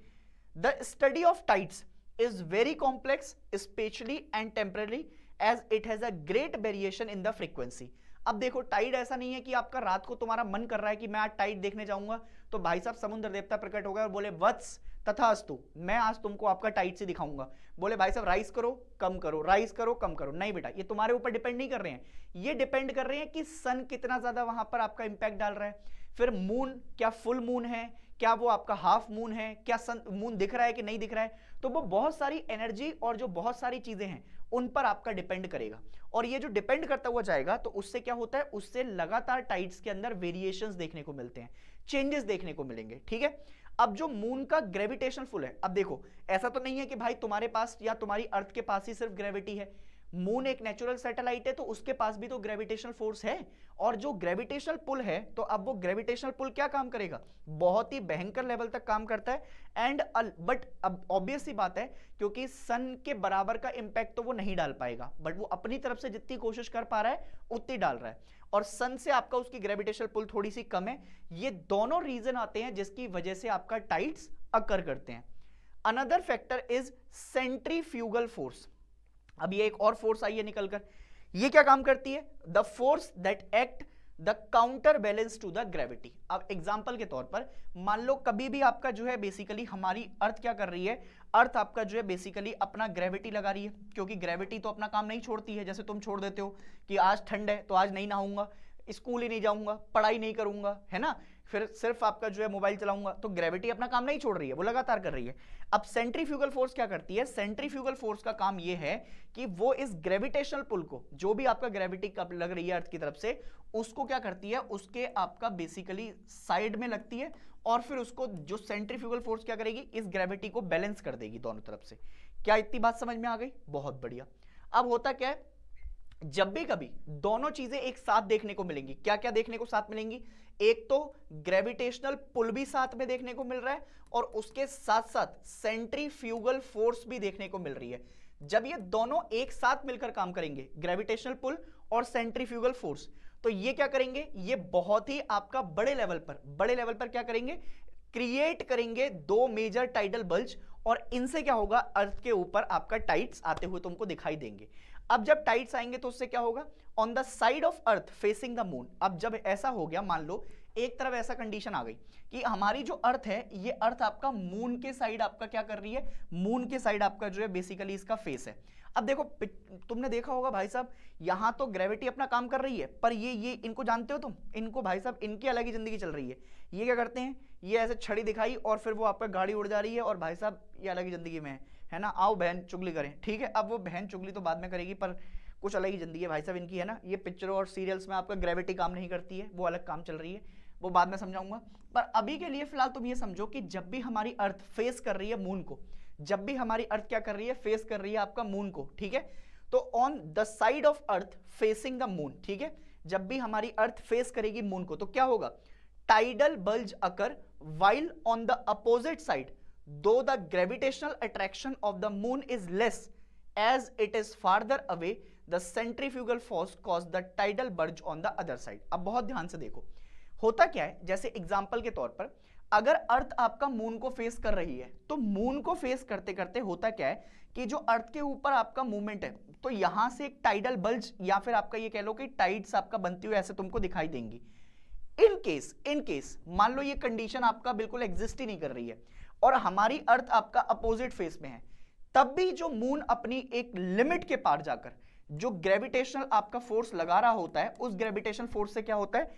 The study of tides is very complex, specially and temporary, as it has a great variation in the frequency. अब देखो, टाइड ऐसा नहीं है कि आपका रात को तुम्हारा मन कर रहा है कि मैं आज टाइड देखने जाऊंगा, तो भाई साहब समुद्र देवता प्रकट हो गए और बोले वत्स तथास्तु, मैं आज तुमको आपका टाइड से दिखाऊंगा. बोले भाई साहब राइज करो कम करो, राइज करो कम करो. नहीं बेटा, ये तुम्हारे ऊपर डिपेंड नहीं कर रहे हैं. ये डिपेंड कर रहे हैं कि सन कितना ज्यादा वहां पर आपका इंपैक्ट डाल रहा है. फिर मून, क्या फुल मून है, क्या वो आपका हाफ मून है, क्या सन मून दिख रहा है कि नहीं दिख रहा है. तो वो बहुत सारी एनर्जी और जो बहुत सारी चीजें हैं उन पर आपका डिपेंड करेगा. और ये जो डिपेंड करता हुआ जाएगा, तो उससे क्या होता है? उससे लगातार टाइड्स के अंदर वेरिएशंस देखने को मिलते हैं, चेंजेस देखने को मिलेंगे. ठीक है. अब जो मून का ग्रेविटेशन पुल है, अब देखो ऐसा तो नहीं है कि भाई तुम्हारे पास या तुम्हारी अर्थ के पास ही सिर्फ ग्रेविटी है. मून एक नेचुरल सैटेलाइट है, तो उसके पास भी तो ग्रेविटेशनल फोर्स है. और जो ग्रेविटेशनल पुल है, तो अब वो ग्रेविटेशनल पुल क्या काम करेगा? बहुत ही भयंकर लेवल तक काम करता है. एंड बट अब ऑब्वियस सी बात है, क्योंकि सन के बराबर का इंपैक्ट तो वो नहीं डाल पाएगा, बट वो अपनी तरफ से जितनी कोशिश कर पा रहा है उतनी डाल रहा है. और सन से आपका उसकी ग्रेविटेशनल पुल थोड़ी सी कम है. ये दोनों रीजन आते हैं जिसकी वजह से आपका टाइड्स अकर करते हैं. Another factor is centrifugal force. अब ये एक और फोर्स आई है निकलकर, ये क्या काम करती है? The force that act the counter balance to the gravity. अब एग्जांपल के तौर पर मान लो कभी भी आपका जो है बेसिकली हमारी अर्थ क्या कर रही है, अर्थ आपका जो है बेसिकली अपना ग्रेविटी लगा रही है, क्योंकि ग्रेविटी तो अपना काम नहीं छोड़ती है। जैसे तुम छोड़ देते हो कि आज ठंड है तो आज नहीं नहाऊंगा, स्कूल ही नहीं जाऊंगा, पढ़ाई नहीं करूंगा, है ना, फिर सिर्फ आपका जो है मोबाइल चलाऊंगा, तो ग्रेविटी अपना काम नहीं छोड़ रही है, वो लगातार कर रही है। अब सेंट्रीफ्यूगल फोर्स क्या करती है? सेंट्रीफ्यूगल फोर्स का काम ये है कि वो इस ग्रेविटेशनल पुल को, जो भी आपका ग्रेविटी लग रही है अर्थ की तरफ से, उसको क्या करती है, उसके आपका बेसिकली साइड में लगती है, और फिर उसको जो सेंट्रीफ्यूगल फोर्स क्या करेगी, इस ग्रेविटी को बैलेंस कर देगी दोनों तरफ से। क्या इतनी बात समझ में आ गई? बहुत बढ़िया। अब होता क्या है, जब भी कभी दोनों चीजें एक साथ देखने को मिलेंगी, क्या क्या देखने को साथ मिलेंगी? एक तो ग्रेविटेशनल पुल भी साथ में देखने को मिल रहा है, और उसके साथ साथ सेंट्रीफ्यूगल फोर्स भी देखने को मिल रही है। जब ये दोनों एक साथ मिलकर काम करेंगे, ग्रेविटेशनल पुल और सेंट्रीफ्यूगल फोर्स, तो ये क्या करेंगे, ये बहुत ही आपका बड़े लेवल पर क्या करेंगे, क्रिएट करेंगे दो मेजर टाइडल बल्ज, और इनसे क्या होगा, अर्थ के ऊपर आपका टाइड्स आते हुए तुमको दिखाई देंगे। अब जब टाइड्स आएंगे तो उससे क्या होगा, on the side of earth facing the moon. अब जब ऐसा हो गया, मान लो एक तरफ ऐसा कंडीशन आ गई कि हमारी जो अर्थ है, ये अर्थ आपका मून के साइड आपका क्या कर रही है, मून के साइड आपका जो है बेसिकली इसका फेस है। अब देखो तुमने देखा होगा भाई साहब, यहां तो ग्रेविटी अपना काम कर रही है, पर ये इनको जानते हो तुम, इनको भाई साहब इनकी अलग ही जिंदगी चल रही है। ये क्या करते हैं, ये ऐसे छड़ी दिखाई और फिर वो आपका गाड़ी उड़ जा रही है, और भाई साहब ये अलग ही जिंदगी में है ना, आओ बहन चुगली करें, ठीक है। अब वो बहन चुगली तो बाद में करेगी, पर कुछ अलग ही जिंदगी है भाई साहब इनकी, है ना। ये पिक्चरों और सीरियल्स में आपका ग्रेविटी काम नहीं करती है, वो अलग काम चल रही है, वो बाद में समझाऊंगा। पर अभी के लिए फिलहाल तुम ये समझो कि जब भी हमारी अर्थ फेस कर रही है मून को, जब भी हमारी अर्थ क्या कर रही है, फेस कर रही है आपका मून को, ठीक है, तो on the side of earth facing the moon, ठीक है, जब भी हमारी अर्थ फेस करेगी मून को, तो क्या होगा, tidal bulge occur while on the opposite side, though the gravitational attraction of the moon is less as it is farther away, the centrifugal force cause the tidal bulge on the other side। अब बहुत ध्यान से देखो, होता क्या है, जैसे एग्जांपल के तौर पर अगर अर्थ आपका मून को फेस कर रही है, तो मून को फेस करते करते होता क्या है कि जो अर्थ के ऊपर आपका मूवमेंट है, तो यहां से एक टाइडल बल्ज या फिर आपका ये कह लो कि टाइड्स आपका बनती हुई ऐसे तुमको दिखाई देंगी। इन केस मान लो ये कंडीशन आपका बिल्कुल एग्जिस्ट ही नहीं कर रही है और हमारी अर्थ आपका अपोजिट फेस में है, तब भी जो मून अपनी एक लिमिट के पार जाकर जो ग्रेविटेशनल आपका फोर्स लगा रहा होता है, उस ग्रेविटेशनल फोर्स से क्या होता है,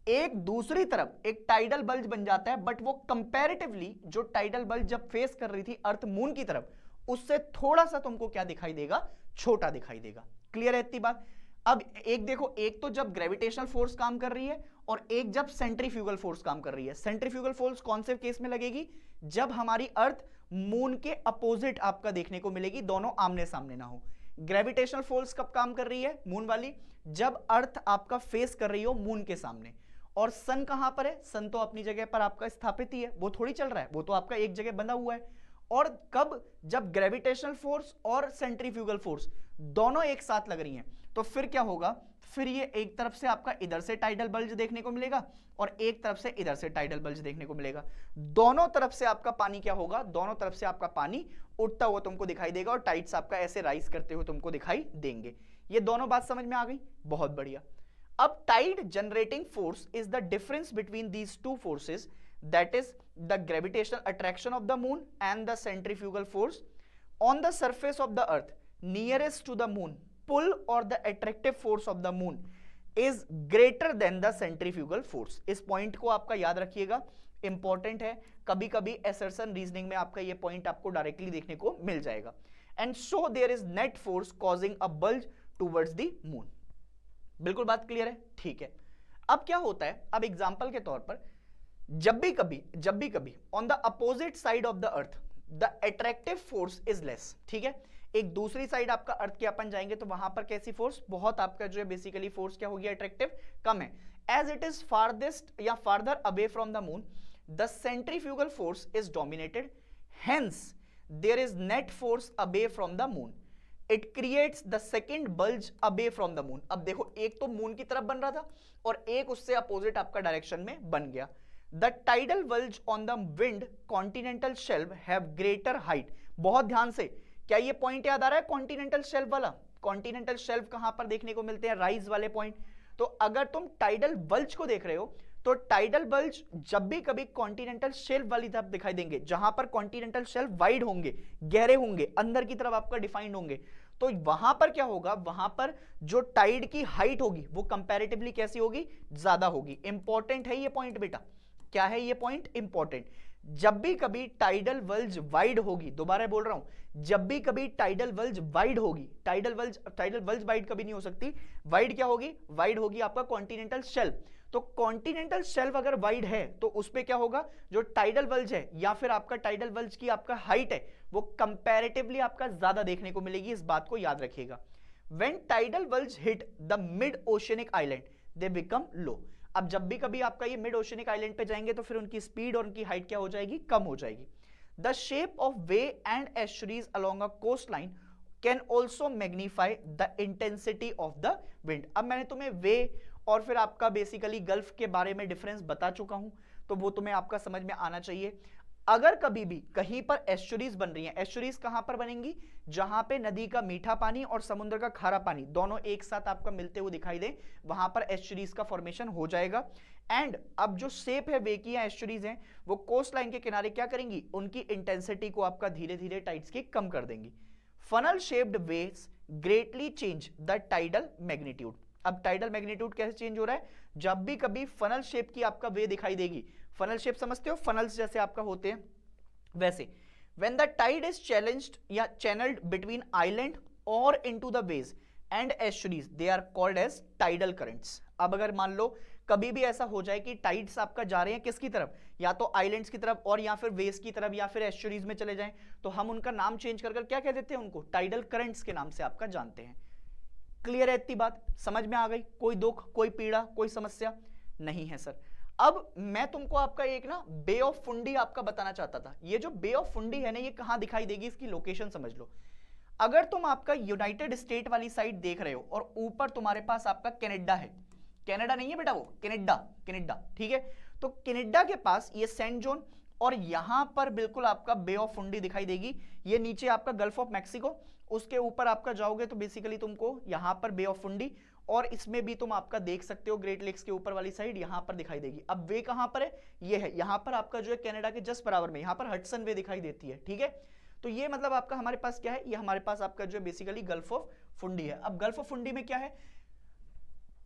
एक दूसरी तरफ एक टाइडल बल्ज बन जाता है, बट वो कंपैरेटिवली जो टाइडल बल्ज जब फेस कर रही थी अर्थ मून की तरफ, उससे थोड़ा सा तुमको क्या दिखाई देगा, छोटा दिखाई देगा। क्लियर है इतनी बात? अब एक देखो, एक तो जब ग्रेविटेशनल फोर्स काम कर रही है और एक जब सेंट्रीफ्यूगल फोर्स काम कर रही है। सेंट्रीफ्यूगल फोर्स कौन से केस में लगेगी, जब हमारी अर्थ मून के अपोजिट आपका देखने को मिलेगी, दोनों आमने सामने ना हो। ग्रेविटेशनल फोर्स कब काम कर रही है मून वाली, जब अर्थ आपका फेस कर रही हो मून के सामने। और सन कहां पर है, सन तो अपनी जगह पर आपका स्थापित ही है, वो थोड़ी चल रहा है, वो तो आपका एक जगह बंधा हुआ है। और कब, जब ग्रेविटेशनल फोर्स और सेंट्रीफ्यूगल फोर्स दोनों एक साथ लग रही हैं, तो फिर क्या होगा, फिर ये एक तरफ से आपका इधर से टाइडल बल्ज देखने को मिलेगा और एक तरफ से इधर से टाइडल बल्ज देखने को मिलेगा। दोनों तरफ से आपका पानी क्या होगा, दोनों तरफ से आपका पानी उठता हुआ तुमको दिखाई देगा और टाइड्स आपका ऐसे राइज करते हुए तुमको दिखाई देंगे। ये दोनों बात समझ में आ गई? बहुत बढ़िया। अब tide generating force is the difference between these two forces, that is the gravitational attraction of the moon and the centrifugal force on the surface of the earth nearest to the moon. Pull or the attractive force of the moon is greater than the centrifugal force. इस पॉइंट को आपका याद रखिएगा, इंपॉर्टेंट है। कभी कभी assertion रीजनिंग में आपका ये पॉइंट आपको डायरेक्टली देखने को मिल जाएगा। And so there is net force causing a bulge towards the moon. बिल्कुल बात क्लियर है? ठीक है। अब क्या होता है, अब एग्जांपल के तौर पर जब भी कभी on the opposite side of the earth the attractive force is less, ठीक है, एक दूसरी साइड आपका अर्थ के अपन जाएंगे तो वहां पर कैसी फोर्स, बहुत आपका जो है बेसिकली फोर्स क्या होगी, अट्रैक्टिव, कम है। एज इट इज फारदेस्ट या farther away from the moon, the centrifugal force is dominated, hence there is net force away from the moon, it creates the second bulge away from the moon. अब देखो, एक तो मून की तरफ बन रहा था और एक उससे अपोजिट आपका डायरेक्शन में बन गया। The tidal bulge on the wind continental shelf have greater height। बहुत ध्यान से, क्या ये पॉइंट याद आ रहा है कॉन्टिनेंटल शेल्फ वाला? कॉन्टिनेंटल शेल्फ कहां पर देखने को मिलते हैं? राइज वाले पॉइंट। तो अगर तुम टाइडल बल्ज को देख रहे हो तो टाइडल बल्ज जब भी कभी कॉन्टिनेंटल शेल्फ वाली तरफ दिखाई देंगे, जहां पर कॉन्टिनेंटल शेल्फ वाइड होंगे, गहरे होंगे, अंदर की तरफ आपका डिफाइंड होंगे, तो वहां पर क्या होगा, वहां पर जो टाइड की हाइट होगी वो कंपैरेटिवली कैसी होगी? ज्यादा होगी। इंपॉर्टेंट है ये पॉइंट बेटा। क्या है ये पॉइंट? इंपॉर्टेंट। जब भी कभी टाइडल वल्ज वाइड होगी, दोबारा बोल रहा हूं, जब भी कभी टाइडल वल्ज वाइड होगी, टाइडल वल्ज वाइड कभी नहीं हो सकती, वाइड क्या होगी? वाइड होगी आपका कॉन्टिनेंटल शेल्फ। तो कॉन्टिनेंटल शेल्फ अगर वाइड है तो उस पे क्या होगा? जो टाइडल वल्ज है या फिर आपका टाइडल वल्ज की आपका हाइट है वो कंपैरेटिवली आपका ज्यादा देखने को मिलेगी। इस बात को याद रखिएगा। When tidal bulges hit the mid oceanic island they become low. अब जब भी कभी आपका ये मिड ओशियनिक आइलैंड पे जाएंगे तो फिर उनकी स्पीड और उनकी हाइट क्या हो जाएगी? कम हो जाएगी। The shape of way and estuaries along a coastline can also magnify the intensity of the wind. अब मैंने तुम्हें वे और फिर आपका बेसिकली गल्फ के बारे में डिफरेंस बता चुका हूं, तो वो तुम्हें आपका समझ में आना चाहिए। अगर कभी भी कहीं पर एस्चुरीज बन रही हैं, एस्चुरीज कहां पर बनेंगी? जहां पे नदी का मीठा पानी और समुद्र का खारा पानी दोनों एक साथ आपका मिलते हुए दिखाई दे, वहां पर एस्चुरीज का फॉर्मेशन हो जाएगा। एंड अब जो शेप है वे की या एस्चुरीज हैं, वो कोस्ट लाइन के किनारे क्या करेंगी? उनकी इंटेंसिटी को आपका धीरे धीरे टाइड्स की कम कर देंगी। Funnel shaped waves greatly change the tidal magnitude. अब टाइडल मैग्नीट्यूड कैसे चेंज हो रहा है? जब भी कभी फनल शेप की आपका वे दिखाई देगी, फनल शेप समझते हो, फनल्स जैसे आपका होते हैं वैसे, when the tide is challenged या channeled between island or into the waves and estuaries, they are called as tidal currents। अब अगर मान लो कभी भी ऐसा हो जाए कि टाइड्स आपका जा रहे हैं किसकी तरफ? या तो आइलैंड्स की तरफ और या फिर वेव्स की तरफ या फिर एस्चुरीज में चले जाएं, तो हम उनका नाम चेंज कर क्या कह देते हैं? उनको टाइडल करंट्स के नाम से आपका जानते हैं। क्लियर है इतनी बात? समझ में आ गई? कोई दुख, कोई पीड़ा, कोई समस्या नहीं है सर। अब मैं तुमको आपका एक ना बे ऑफ फुंडी आपका बताना चाहता था। ये जो बे ऑफ फुंडी है ना, ये कहां दिखाई देगी, इसकी लोकेशन समझ लो। अगर तुम आपका यूनाइटेड स्टेट वाली साइड देख रहे हो और ऊपर तुम्हारे पास आपका कनाडा है, कनाडा नहीं है बेटा, वो कनाडा, कनाडा, ठीक है। तो कनाडा के पास ये सेंट जोन और यहां पर बिल्कुल आपका बे ऑफ फुंडी दिखाई देगी। ये नीचे आपका गल्फ ऑफ मैक्सिको, उसके ऊपर आपका जाओगे तो बेसिकली तुमको यहां पर बे ऑफ फुंडी, और इसमें भी तुम आपका देख सकते हो ग्रेट लेक्स के ऊपर वाली साइड यहां पर दिखाई देगी। अब वे कहां पर है? ये है यहां पर आपका जो है कनाडा के जस्ट बराबर में, यहां पर हडसन वे दिखाई देती है, ठीक है। तो ये मतलब आपका हमारे पास क्या है? ये हमारे पास आपका जो है बेसिकली गल्फ ऑफ फुंडी है। अब गल्फ ऑफ फुंडी में क्या है?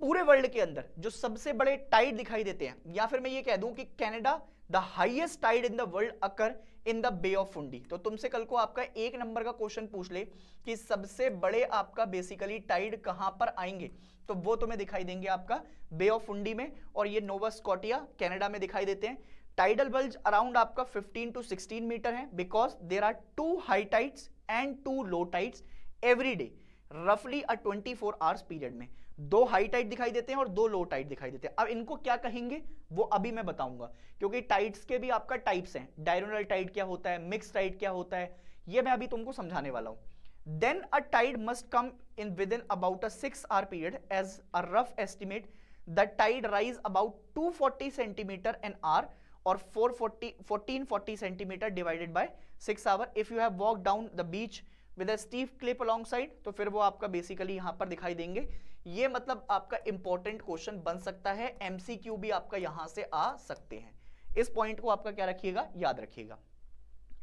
पूरे वर्ल्ड के अंदर जो सबसे बड़े टाइड दिखाई देते हैं, या फिर मैं ये कह दूं कि Canada the highest tide in the world occur in the Bay of Fundy. तो तुमसे कल को आपका 1 नंबर का क्वेश्चन पूछ ले कि सबसे बड़े आपका बेसिकली टाइड कहां पर आएंगे, तो वो तुम्हें दिखाई देंगे आपका बे ऑफ फुंडी में, और ये नोवा स्कॉटिया कनाडा में दिखाई देते हैं। टाइडल बल्ज अराउंड आपका 15 to 16 मीटर है, because there are 2 high tides and 2 low tides every day रफली अ 24 आवर्स पीरियड में। 2 हाई टाइड दिखाई देते हैं और 2 लो टाइड दिखाई देते हैं। अब इनको क्या कहेंगे वो अभी मैं बताऊंगा, क्योंकि टाइड्स के भी आपका टाइप्स हैं। डायरोनल टाइड क्या होता है, मिक्स टाइड क्या होता है, ये मैं अभी तुमको समझाने वाला हूं। Then a tide must come in within about a 6 hour period as a rough estimate the tide rise about 240 centimetre an hour और 1440 centimetre divided by 6 hour if you have walk down the beach with a stiff clip alongside. तो फिर वो आपका बेसिकली यहां पर दिखाई देंगे। ये मतलब आपका इंपॉर्टेंट क्वेश्चन बन सकता है, एमसीक्यू भी आपका यहां से आ सकते हैं। इस पॉइंट को आपका क्या रखिएगा, याद रखिएगा।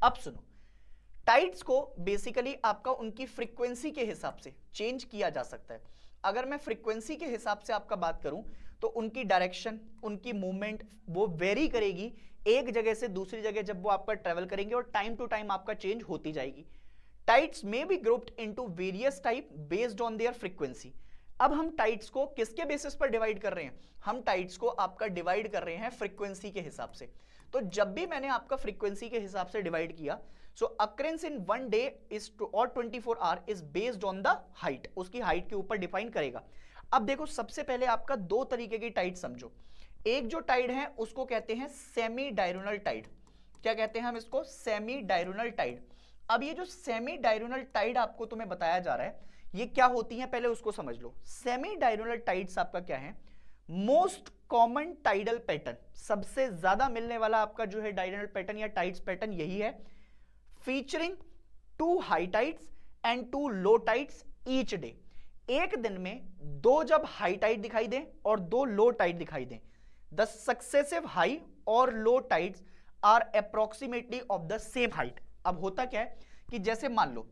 अब सुनो, टाइड्स को बेसिकली आपका उनकी फ्रीक्वेंसी के हिसाब से चेंज किया जा सकता है। अगर मैं फ्रीक्वेंसी के हिसाब से आपका बात करूं तो उनकी डायरेक्शन, उनकी मूवमेंट वो वेरी करेगी एक जगह से दूसरी जगह जब वो आपका ट्रेवल करेंगे, और टाइम टू टाइम आपका चेंज होती जाएगी। Tides may be grouped into various type based on their frequency. अब हम टाइड्स को किसके बेसिस पर डिवाइड कर रहे हैं? हम टाइड्स को आपका डिवाइड कर रहे हैं फ्रीक्वेंसी के हिसाब से। तो जब भी मैंने आपका फ्रीक्वेंसी के हिसाब से डिवाइड किया, सो अक्रेंस इन 1 डे इज और 24 our is based on the height, उसकी हाइट के ऊपर डिफाइन करेगा। अब देखो, सबसे पहले आपका 2 तरीके की टाइड समझो। एक जो टाइड है उसको कहते हैं सेमी डायरोनल टाइड। क्या कहते हैं हम इसको? Semi diurnal tide. अब ये जो सेमी डायरोनल टाइड आपको तुम्हें बताया जा रहा है, ये क्या होती है पहले उसको समझ लो। सेमी डायरोनल टाइड्स आपका क्या है? मोस्ट कॉमन टाइडल पैटर्न, सबसे ज्यादा मिलने वाला आपका जो है डायरोनल पैटर्न या टाइड्स पैटर्न यही है, featuring 2 high tides and 2 low tides each day. एक दिन में 2 जब हाई टाइड दिखाई दें और 2 लो टाइड दिखाई दें, द सक्सेसिव हाई और low tides are approximately of the same height. अब होता क्या है कि जैसे मान लो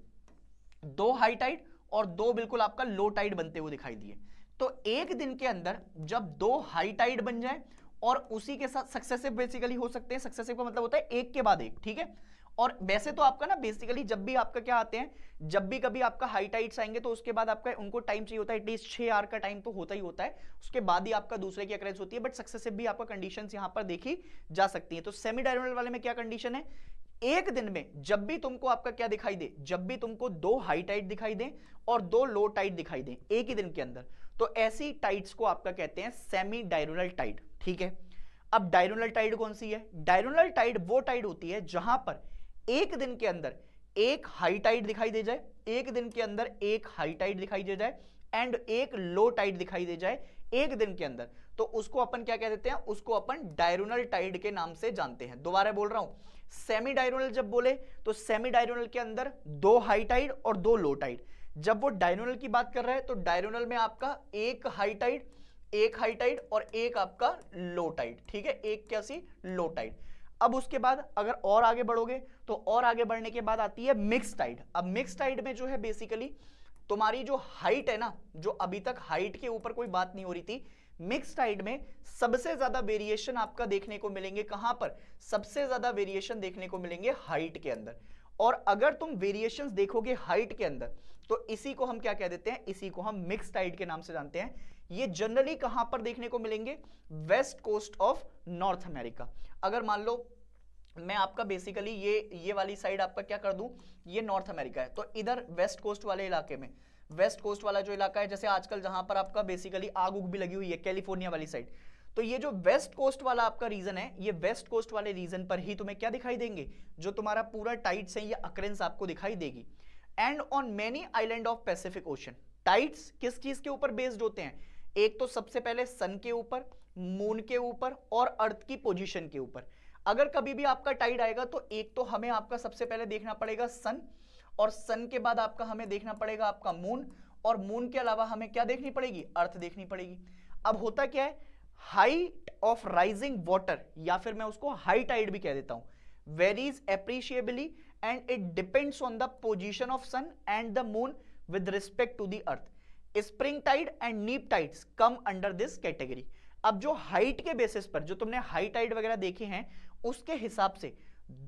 2 हाई टाइड और 2 बिल्कुल आपका लो टाइड बनते हुए दिखाई दिए, तो एक दिन के अंदर जब 2 हाई टाइड बन जाए और उसी के साथ सक्सेसिव बेसिकली हो सकते हैं, सक्सेसिव का मतलब होता है एक के बाद एक, ठीक है। और वैसे तो आपका ना बेसिकली जब भी आपका क्या आते हैं, जब भी कभी आपका हाई टाइड्स आएंगे तो उसके बाद आपका उनको टाइम चाहिए होता है, एटलीस्ट 6 आवर का टाइम तो होता ही होता है, उसके बाद ही आपका दूसरे की अक्रेंस होती है। बट सक्सेसिव भी आपका कंडीशंस यहां पर देखी जा सकती है। तो सेमी डायगोनल वाले में क्या कंडीशन है, एक दिन में जब भी तुमको आपका क्या दिखाई दे, जब भी तुमको 2 हाई टाइड दिखाई दें और 2 लो टाइड दिखाई दें एक ही दिन के अंदर, तो ऐसी टाइड्स को आपका कहते हैं सेमी डायगोनल टाइड, ठीक है। अब डायगोनल टाइड कौन सी है, डायगोनल टाइड वो टाइड होती है जहां पर एक दिन के अंदर एक हाई टाइड दिखाई दे जाए, एक दिन के अंदर एक हाई टाइड दिखाई दे जाए एंड एक लो टाइड दिखाई दे जाए एक दिन के अंदर, तो उसको अपन क्या कह देते हैं, उसको अपन डायगोनल टाइड के नाम से जानते हैं। दोबारा बोल रहा हूं, सेमी डायगोनल जब बोले तो सेमी डायगोनल के अंदर 2 हाई टाइड और 2 लो टाइड। जब वो डायगोनल की बात कर रहा है तो डायगोनल में आपका एक हाई टाइड, एक हाई टाइड और एक आपका लो टाइड, ठीक है, एक कैसी लो टाइड। अब उसके बाद अगर और आगे बढ़ोगे तो और आगे बढ़ने के बाद आती है मिक्स टाइड। अब मिक्स टाइड में जो है बेसिकली तुम्हारी जो हाइट है ना, जो अभी तक हाइट के ऊपर कोई बात नहीं हो रही थी, मिक्स टाइड में सबसे ज्यादा वेरिएशन आपका देखने को मिलेंगे कहां पर, सबसे ज्यादा वेरिएशन देखने को मिलेंगे हाइट के अंदर। और अगर तुम वेरिएशंस देखोगे हाइट के अंदर तो इसी को हम क्या कह देते हैं, इसी को हम मिक्स टाइड के नाम से जानते हैं। ये जनरली कहां पर देखने को मिलेंगे, west coast of North America. अगर मान लो मैं आपका बेसिकली ये वाली साइड आपका क्या कर दूं, ये नॉर्थ अमेरिका है, तो इधर वेस्ट कोस्ट वाले इलाके में, वेस्ट कोस्ट वाला जो इलाका है, जैसे आजकल जहां पर आपका बेसिकली आग उग भी लगी हुई है कैलिफोर्निया वाली साइड, तो ये जो वेस्ट कोस्ट वाला आपका रीजन है, ये वेस्ट कोस्ट वाले रीजन पर ही तुम्हें क्या दिखाई देंगे, जो तुम्हारा पूरा टाइड्स है ये अक्रेंस आपको दिखाई देगी। And on many island of Pacific ocean, tides किस चीज के ऊपर बेस्ड होते हैं, एक तो सबसे पहले सन के ऊपर, मून के ऊपर और अर्थ की पोजीशन के ऊपर। अगर कभी भी आपका टाइड आएगा तो एक तो हमें आपका सबसे पहले देखना पड़ेगा सन, और सन के बाद आपका हमें देखना पड़ेगा आपका मून, और मून के अलावा हमें क्या देखनी पड़ेगी, अर्थ देखनी पड़ेगी। अब होता क्या है, हाइट ऑफ राइजिंग वाटर, या फिर मैं उसको हाई टाइड भी कह देता हूं, varies appreciably and it depends on the position of sun and the moon with respect to the earth. Spring tide and neap tides come under this category. अब जो हाइट के बेसिस पर जो तुमने हाई टाइड वगैरह देखे हैं उसके हिसाब से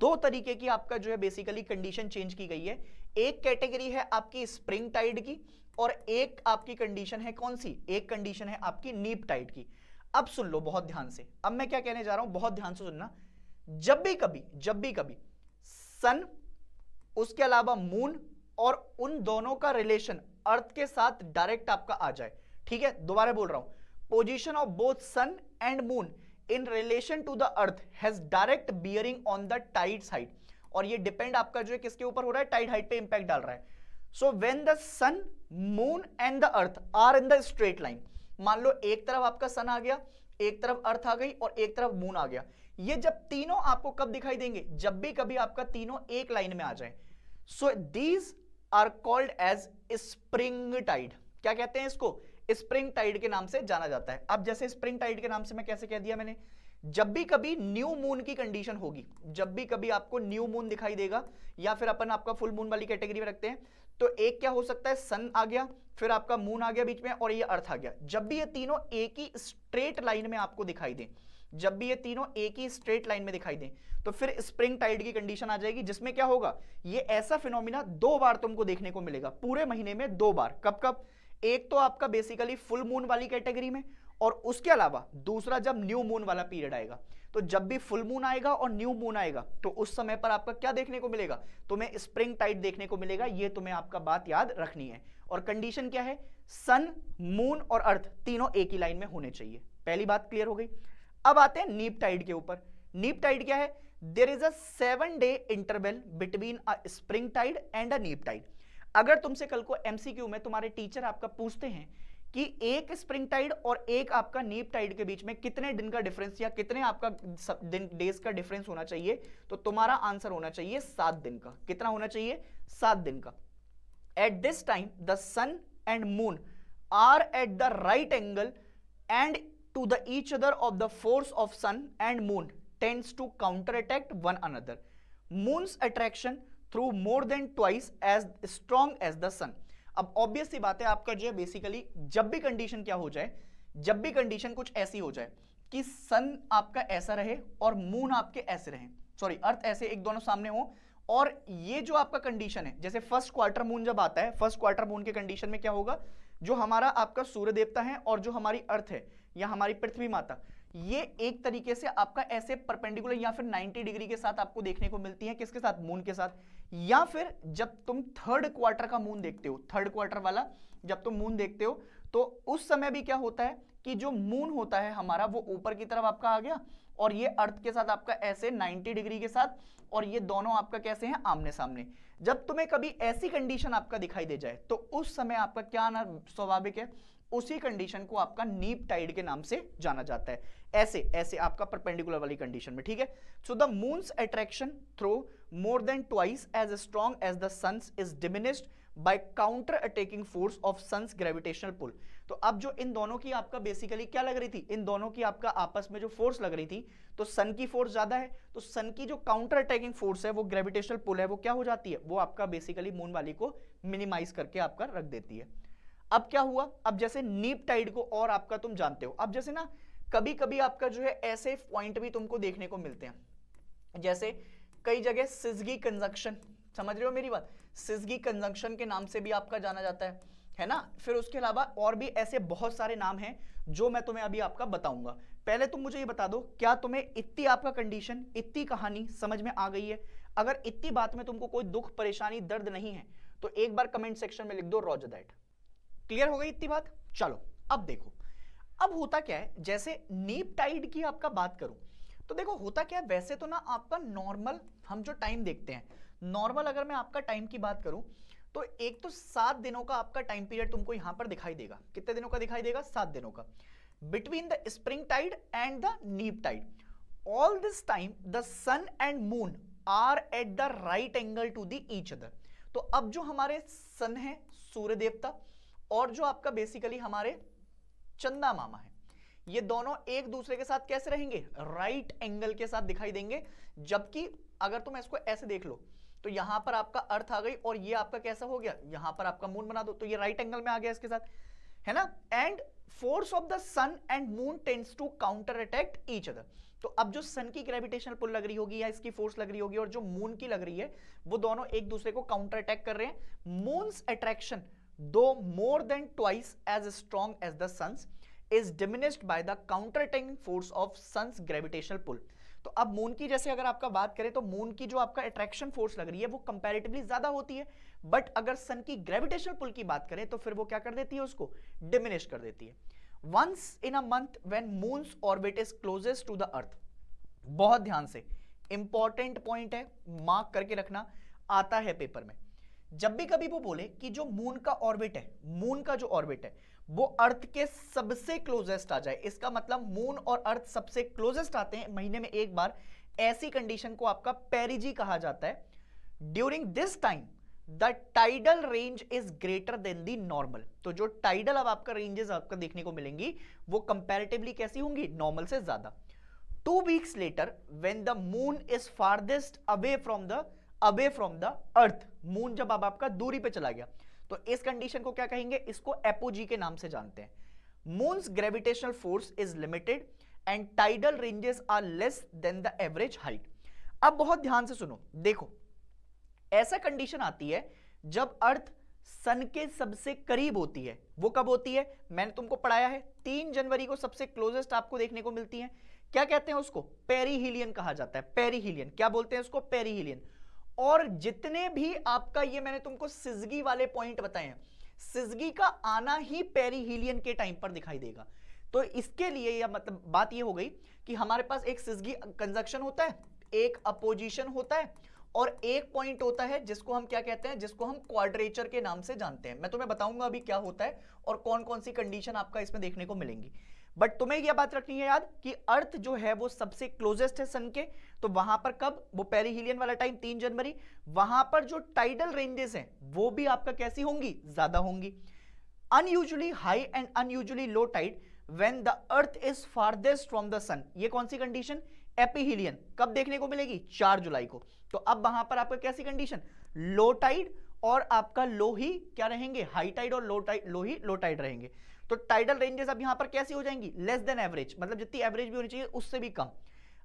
2 तरीके की आपका जो है बेसिकली कंडीशन चेंज की गई है। एक कैटेगरी है आपकी स्प्रिंग टाइड की और एक आपकी कंडीशन है कौन सी, एक कंडीशन है आपकी नीप टाइड की। अब सुन लो बहुत ध्यान से, अब मैं क्या कहने जा रहा हूं बहुत ध्यान से सुनना। जब भी कभी सन, उसके अलावा मून और उन दोनों का रिलेशन अर्थ के साथ डायरेक्ट आपका आ जाए, ठीक है, दोबारा बोल रहा हूं, position of both sun and moon in relation to the earth has direct bearing on the tide height, और ये डिपेंड आपका जो है किसके ऊपर हो रहा है, टाइड हाइट पे इंपैक्ट डाल रहा है। So when the sun, moon and the earth are in the straight line, मान लो एक तरफ आपका सन आ गया, एक तरफ अर्थ आ गई और एक तरफ मून आ गया, ये जब तीनों आपको कब दिखाई देंगे, जब भी कभी आपका तीनों एक लाइन में आ जाए। So these are called as spring tide. क्या कहते हैं इसको, स्प्रिंग टाइड के नाम से जाना जाता है। अब जैसे स्प्रिंग टाइड के नाम से मैं कैसे कह दिया मैंने, जब भी कभी न्यू मून की कंडीशन होगी, जब भी कभी आपको न्यू मून दिखाई देगा, या फिर अपन आपका फुल मून वाली कैटेगरी में रखते हैं, तो एक क्या हो सकता है, सन आ गया, फिर आपका मून आ गया बीच में और ये अर्थ आ गया। जब भी ये तीनों एक ही स्ट्रेट लाइन में आपको दिखाई दें, जब भी ये तीनों एक ही स्ट्रेट लाइन में दिखाई दें, तो फिर स्प्रिंग टाइड की कंडीशन आ जाएगी, जिसमें क्या होगा, ये ऐसा फिनोमिना 2 बार तुमको देखने को मिलेगा पूरे महीने में, 2 बार। कब कब, एक तो आपका बेसिकली फुल मून वाली कैटेगरी में, और उसके अलावा दूसरा जब न्यू मून वाला पीरियड आएगा। तो जब भी फुल मून आएगा और न्यू मून आएगा तो उस समय पर आपका क्या देखने को मिलेगा, तुम्हें स्प्रिंग टाइड देखने को मिलेगा। ये तुम्हें आपका बात याद रखनी है। और कंडीशन क्या है, सन, मून और अर्थ तीनों एक ही लाइन में होने चाहिए। पहली बात क्लियर हो गई। अब आते हैं नीप टाइड के ऊपर। नीप टाइड क्या है, there is a 7 day interval between a spring tide and a neap tide. अगर तुमसे कल को एमसीक्यू में तुम्हारे टीचर आपका पूछते हैं कि एक स्प्रिंग टाइड और एक आपका नीप टाइड के बीच में कितने दिन का डिफरेंस या कितने आपका डेज का डिफरेंस होना चाहिए, तो तुम्हारा आंसर होना चाहिए 7 दिन का। कितना होना चाहिए, 7 दिन का। At this time, the sun and moon are at the right angle and to the each other of the force of sun and moon tends to counterattact one another. Moon's attraction through more than twice as strong as the sun. अब ऑब्वियस सी बात है, आपका जो है बेसिकली जब भी कंडीशन क्या हो जाए, जब भी कंडीशन कुछ ऐसी हो जाए कि सन आपका ऐसा रहे और मून आपके ऐसे रहे, सॉरी अर्थ ऐसे एक दोनों सामने हो, और ये जो आपका कंडीशन है, जैसे फर्स्ट क्वार्टर मून जब आता है, फर्स्ट क्वार्टर मून के कंडीशन में क्या होगा, जो हमारा आपका सूर्य देवता है और जो हमारी अर्थ है या हमारी पृथ्वी माता, ये एक तरीके से आपका ऐसे परपेंडिकुलर या फिर 90 डिग्री के साथ आपको देखने को मिलती है, किसके साथ, मून के साथ। या फिर जब तुम थर्ड क्वार्टर का मून देखते हो, थर्ड क्वार्टर वाला जब तुम मून देखते हो, तो उस समय भी क्या होता है कि जो मून होता है हमारा वो ऊपर की तरफ आपका आ गया और ये अर्थ के साथ आपका ऐसे 90 डिग्री के साथ, और ये दोनों आपका कैसे हैं, आमने सामने। जब तुम्हें कभी ऐसी कंडीशन आपका दिखाई दे जाए तो उस समय आपका क्या आना स्वाभाविक है, उसी कंडीशन को आपका नीप टाइड के नाम से जाना जाता है, ऐसे ऐसे आपका परपेंडिकुलर वाली कंडीशन में, ठीक है। So the moon's attraction through more than twice as strong as the sun's is diminished by counter attacking force of sun's gravitational pull. तो अब जो इन दोनों की आपका बेसिकली क्या लग रही थी, इन दोनों की आपका आपस में जो फोर्स लग रही थी, तो सन की फोर्स ज्यादा है, तो सन की जो काउंटर अटैकिंग फोर्स है वो ग्रेविटेशनल पुल है, वो क्या हो जाती है, वो आपका बेसिकली मून वाली को मिनिमाइज करके आपका रख देती है। अब क्या हुआ, अब जैसे नीप टाइड को और आपका तुम जानते हो, अब जैसे ना कभी कभी आपका जो है ऐसे पॉइंट भी तुमको देखने को मिलते हैं, जैसे कई जगह सिजगी कंजंक्शन, समझ रहे हो मेरी बात, सिजगी कंजंक्शन के नाम से भी आपका जाना जाता है ना। फिर उसके अलावा और भी ऐसे बहुत सारे नाम हैं जो मैं तुम्हें अभी आपका बताऊंगा। पहले तुम मुझे ये बता दो, क्या तुम्हें इतनी आपका कंडीशन, इतनी कहानी समझ में आ गई है? अगर इतनी बात में तुमको कोई दुख परेशानी दर्द नहीं है तो एक बार कमेंट सेक्शन में लिख दो रॉजर दैट। क्लियर हो गई इतनी बात? चलो अब देखो, अब होता क्या है, जैसे नीप टाइड की आपका बात करूं तो देखो होता क्या है, वैसे तो ना आपका नॉर्मल हम जो टाइम देखते हैं, नॉर्मल अगर मैं आपका टाइम की बात करूं तो एक तो 7 दिनों का आपका टाइम पीरियड तुमको यहां पर दिखाई देगा। कितने दिनों का दिखाई देगा? 7 दिनों का, between the spring tide and the neap tide. All this time the sun and moon are at the right angle to the each other. तो अब जो हमारे सन है सूर्य देवता और जो आपका बेसिकली हमारे चंदा मामा है, ये दोनों एक दूसरे के साथ कैसे रहेंगे? राइट एंगल के साथ दिखाई देंगे। जबकि अगर तुम इसको ऐसे देख लो तो यहां पर आपका अर्थ आ गई और ये आपका कैसा हो गया, यहां पर आपका मून बना दो तो ये राइट एंगल में आ गया इसके साथ, है ना। And force of the sun and moon tends to counter attack each other. तो अब जो सन की ग्रेविटेशनल पुल लग रही होगी या इसकी फोर्स लग रही होगी और जो मून की लग रही है, वो दोनों एक दूसरे को काउंटर अटैक कर रहे हैं। Moon's attraction though more than twice as strong as the sun's is diminished by the counter-attacking force of sun's gravitational pull। तो अब मून की जैसे अगर आपका बात करें तो मून की जो आपका अट्रैक्शन फोर्स लग रही है वो कंपैरेटिवली ज्यादा होती है, बट अगर सन की ग्रेविटेशनल पुल की बात करें तो फिर वो क्या कर देती है, उसको डिमिनिश कर देती है। Once in a month when moon's orbit is closest to the earth, बहुत ध्यान से इंपॉर्टेंट पॉइंट है, मार्क करके रखना, आता है पेपर में। जब भी कभी वो बोले कि जो मून का ऑर्बिट है, मून का जो ऑर्बिट है वो अर्थ के सबसे क्लोजेस्ट आ जाए, इसका मतलब मून और अर्थ सबसे क्लोजेस्ट आते हैं महीने में एक बार, ऐसी कंडीशन को आपका पेरिजी कहा जाता है। During this time the tidal range is greater than the normal. तो जो टाइडल अब आपका रेंजेस आपका देखने को मिलेंगी वो कंपैरेटिवली कैसी होंगी, नॉर्मल से ज्यादा। 2 weeks later when the moon is farthest away from the earth, moon जब अब आपका दूरी पे चला गया तो इस कंडीशन को क्या कहेंगे, इसको एपोजी के नाम से जानते हैं। Moon's gravitational force is limited and tidal ranges are less than the average height. अब बहुत ध्यान से सुनो, देखो ऐसा कंडीशन आती है जब अर्थ सन के सबसे करीब होती है। वो कब होती है, मैंने तुमको पढ़ाया है 3 जनवरी को सबसे क्लोजेस्ट आपको देखने को मिलती है। क्या कहते हैं उसको, पेरीहीलियन कहा जाता है। पेरीहीलियन क्या बोलते हैं उसको, पेरीहीलियन। और जितने भी आपका ये मैंने तुमको सिजगी वाले पॉइंट बताए हैं, सिजगी का आना ही पेरीहीलियन के टाइम पर दिखाई देगा। तो इसके लिए या मतलब बात ये हो गई कि हमारे पास एक सिजगी कंजंक्शन होता है, एक अपोजिशन होता है और एक पॉइंट होता है जिसको हम क्या कहते हैं, जिसको हम क्वाड्रेचर के नाम से जानते हैं। मैं तुम्हें बताऊंगा अभी क्या होता है और कौन कौन सी कंडीशन आपका इसमें देखने को मिलेंगी। बट तुम्हें यह बात रखनी है याद कि अर्थ जो है वो सबसे क्लोजेस्ट है सन के, तो वहां पर कब, वो पेरिहीलियन वाला टाइम 3 जनवरी, वहां पर जो टाइडल रेंजेस हैं वो भी आपका कैसी होंगी, ज्यादा होंगी। Unusually high and unusually low tide when the earth is farthest from the sun, ये कौन सी कंडीशन, एपिहीलियन, कब देखने को मिलेगी, 4 जुलाई को। तो अब वहां पर आपका कैसी कंडीशन, लो टाइड और आपका लो ही क्या रहेंगे, हाई टाइड और लो ही लो टाइड रहेंगे। तो टाइडल रेंजेस अब यहां पर कैसी हो जाएंगी, लेस देन एवरेज, मतलब जितनी एवरेज भी होनी चाहिए उससे भी कम।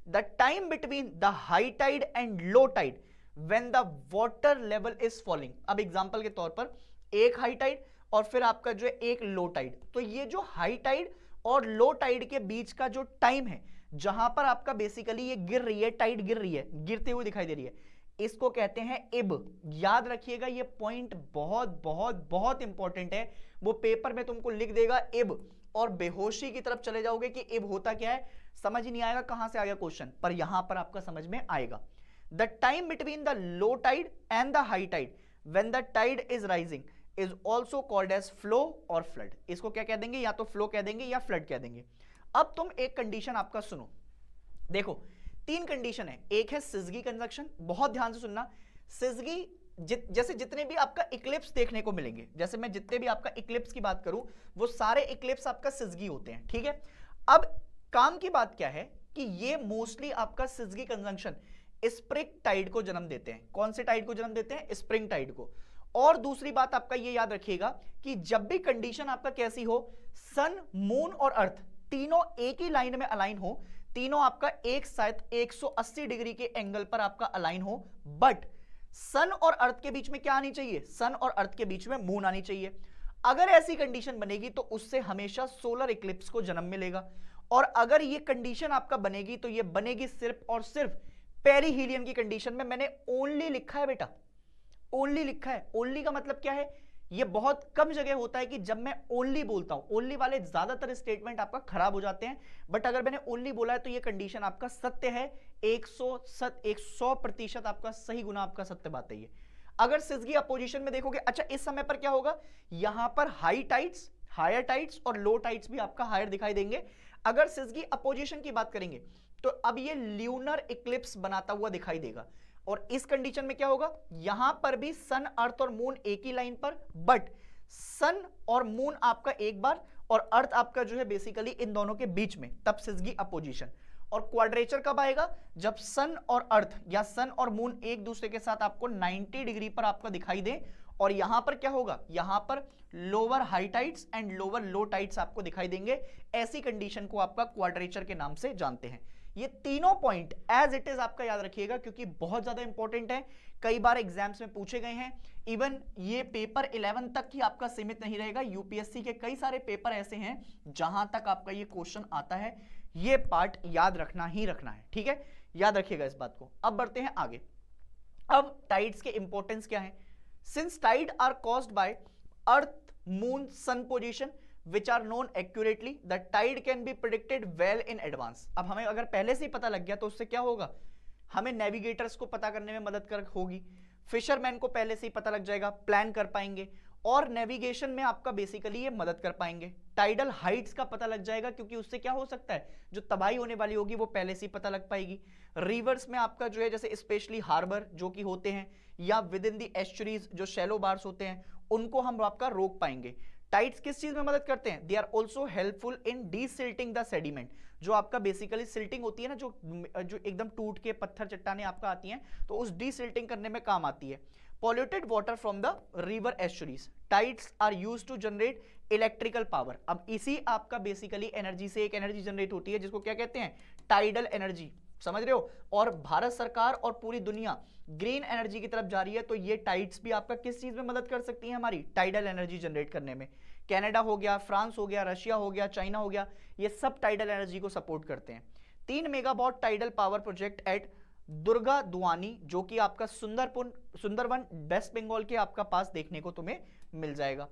The time between the high tide and low tide when the water level is falling, अब एग्जांपल के तौर पर एक हाई टाइड और फिर आपका जो है एक लो टाइड, तो ये जो हाई टाइड और लो टाइड के बीच का जो टाइम है जहां पर आपका बेसिकली ये गिर रही है, टाइड गिर रही है, गिरते हुए दिखाई दे रही है, इसको कहते हैं इब। याद रखिएगा ये पॉइंट बहुत बहुत बहुत इंपॉर्टेंट है, वो पेपर में तुमको लिख देगा इब, और बेहोशी की तरफ चले जाओगे कि इब होता क्या है, समझ ही नहीं आएगा कहां से आ गया क्वेश्चन, पर यहां पर आपका समझ में आएगा। The time between the low tide and the high tide when the tide is rising is also called as flow और फ्लड, इसको क्या कह देंगे, या तो फ्लो कह देंगे या फ्लड कह देंगे। अब तुम एक कंडीशन आपका सुनो, देखो 3 कंडीशन है, एक है सिजगी कंजक्शन, बहुत ध्यान से सुनना, सिजगी जैसे जितने भी आपका इक्लिप्स देखने को मिलेंगे, जैसे मैं जितने भी आपका इक्लिप्स की बात करूं वो सारे इक्लिप्स आपका सिजगी होते हैं, ठीक है। अब काम की बात क्या है कि ये मोस्टली आपका सिजगी कंजंक्शन स्प्रिंग टाइड को जन्म देते हैं, कौन से टाइड को जन्म देते हैं, स्प्रिंग टाइड को। और दूसरी बात आपका ये याद रखिएगा कि जब भी कंडीशन आपका कैसी हो, सन मून और अर्थ तीनों एक ही लाइन में अलाइन हो, तीनों आपका एक साथ 180 डिग्री के एंगल पर आपका अलाइन हो, बट सन और अर्थ के बीच में क्या आनी चाहिए, सन और अर्थ के बीच में मून आनी चाहिए। अगर ऐसी कंडीशन बनेगी तो उससे हमेशा सोलर इक्लिप्स को जन्म मिलेगा, और अगर ये कंडीशन आपका बनेगी तो ये बनेगी सिर्फ और सिर्फ पेरिहीलियन की कंडीशन में। मैंने ओनली लिखा है बेटा, ओनली लिखा है, ओनली का मतलब क्या है, ये बहुत कम जगह होता है कि जब मैं ओनली बोलता हूं, ओनली वाले ज्यादातर स्टेटमेंट आपका खराब हो जाते हैं, बट अगर मैंने ओनली बोला है तो ये कंडीशन आपका सत्य है, 100% आपका सही गुना आपका सत्य बात है ये। अगर सिजगी अपोजिशन में देखोगे, अच्छा इस समय पर क्या होगा, यहां पर हाई टाइड्स, हायर टाइड्स और लो टाइड्स भी आपका हायर दिखाई देंगे। अगर सिजगी अपोजिशन की बात करेंगे तो अब ये ल्यूनर इक्लिप्स बनाता हुआ दिखाई देगा, और इस कंडीशन में क्या होगा, यहां पर भी सन अर्थ और मून एक ही लाइन पर, बट सन और मून आपका एक बार और अर्थ आपका जो है बेसिकली इन दोनों के बीच में, तब सिजगी अपोजिशन। और क्वाड्रेचर कब आएगा, जब सन और अर्थ या सन और मून एक दूसरे के साथ आपको 90 डिग्री पर आपका दिखाई दे, और यहां पर क्या होगा, यहां पर lower high tides and lower low tides आपको दिखाई देंगे। ऐसी कंडीशन को आपका क्वाड्रेचर के नाम से जानते हैं। ये तीनों पॉइंट एज इट इज आपका याद रखिएगा, क्योंकि बहुत ज्यादा इंपॉर्टेंट है, कई बार एग्जाम्स में पूछे गए हैं। इवन ये पेपर 11 तक ही आपका सीमित नहीं रहेगा, यूपीएससी के कई सारे पेपर ऐसे हैं जहां तक आपका ये क्वेश्चन आता है। ये पार्ट याद रखना ही रखना है, ठीक है, याद रखिएगा इस बात को। अब बढ़ते हैं आगे। अब टाइड्स के इंपॉर्टेंस क्या है, since tide are caused by earth moon sun position which are known accurately, the tide can be predicted well in advance। अब हमें अगर पहले से ही पता लग गया तो उससे क्या होगा, हमें नेविगेटर्स को पता करने में मदद कर होगी, फिशरमैन को पहले से ही पता लग जाएगा, प्लान कर पाएंगे, और नेविगेशन में आपका बेसिकली ये मदद कर पाएंगे। टाइडल हाइट्स का पता लग जाएगा, क्योंकि उससे क्या हो सकता है, जो तबाही होने वाली होगी वो पहले से ही पता लग पाएगी। रिवर्स में आपका जो है जैसे स्पेशली हार्बर जो कि होते हैं, या विद इन दी एस्चुरीज जो शैलो बार्स होते हैं, उनको हम आपका रोक पाएंगे। टाइड्स किस चीज में मदद करते हैं, they are also helpful in desilting the sediment, जो आपका बेसिकली सिल्टिंग होती है ना, जो एकदम टूट के पत्थर चट्टाने आपका आती हैं, तो उस डीसिल्टिंग करने में काम आती है। Polluted water from the river estuaries, tides are used to generate electrical power. अब इसी आपका बेसिकली एनर्जी से एक एनर्जी जनरेट होती है जिसको क्या कहते हैं, टाइडल एनर्जी, समझ रहे हो। और भारत सरकार और पूरी दुनिया ग्रीन एनर्जी की तरफ जा रही है, तो ये टाइड्स भी आपका किस चीज में मदद कर सकती है, हमारी टाइडल एनर्जी जनरेट करने में। कनाडा हो गया, फ्रांस हो गया, रशिया हो गया, चाइना हो गया, ये सब टाइडल एनर्जी को सपोर्ट करते हैं। 3 megawatt tidal power project at Durgaduani, जो कि आपका सुंदरवन वेस्ट बंगाल के आपका पास देखने को तुम्हें मिल जाएगा।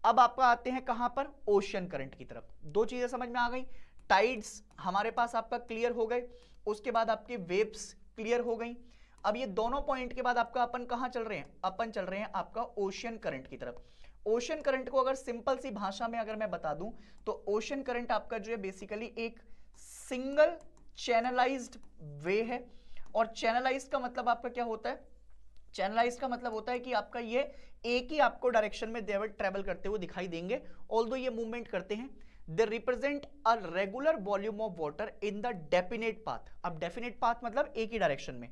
अब आपका आते हैं कहां पर, ओशियन करंट की तरफ। 2 चीजें समझ में आ गई, टाइड्स हमारे पास आपका क्लियर हो गए, उसके बाद आपके वेव्स क्लियर हो गई। अब ये दोनों पॉइंट के बाद आपका अपन कहां चल रहे हैं, अपन चल रहे हैं आपका ओशियन करंट की तरफ। ओशन करंट को अगर सिंपल सी भाषा में अगर मैं बता दूं तो ओशन करंट आपका जो है बेसिकली एक सिंगल चैनलाइज्ड वे है। और चैनलाइज्ड का मतलब आपका क्या होता है? चैनलाइज्ड का मतलब होता है कि आपका ये एक ही आपको डायरेक्शन में ट्रेवल करते हुए दिखाई देंगे, ऑल्दो ये मूवमेंट करते हैं। They represent a regular volume of water in the definite path. अब डेफिनेट पाथ मतलब एक ही डायरेक्शन में।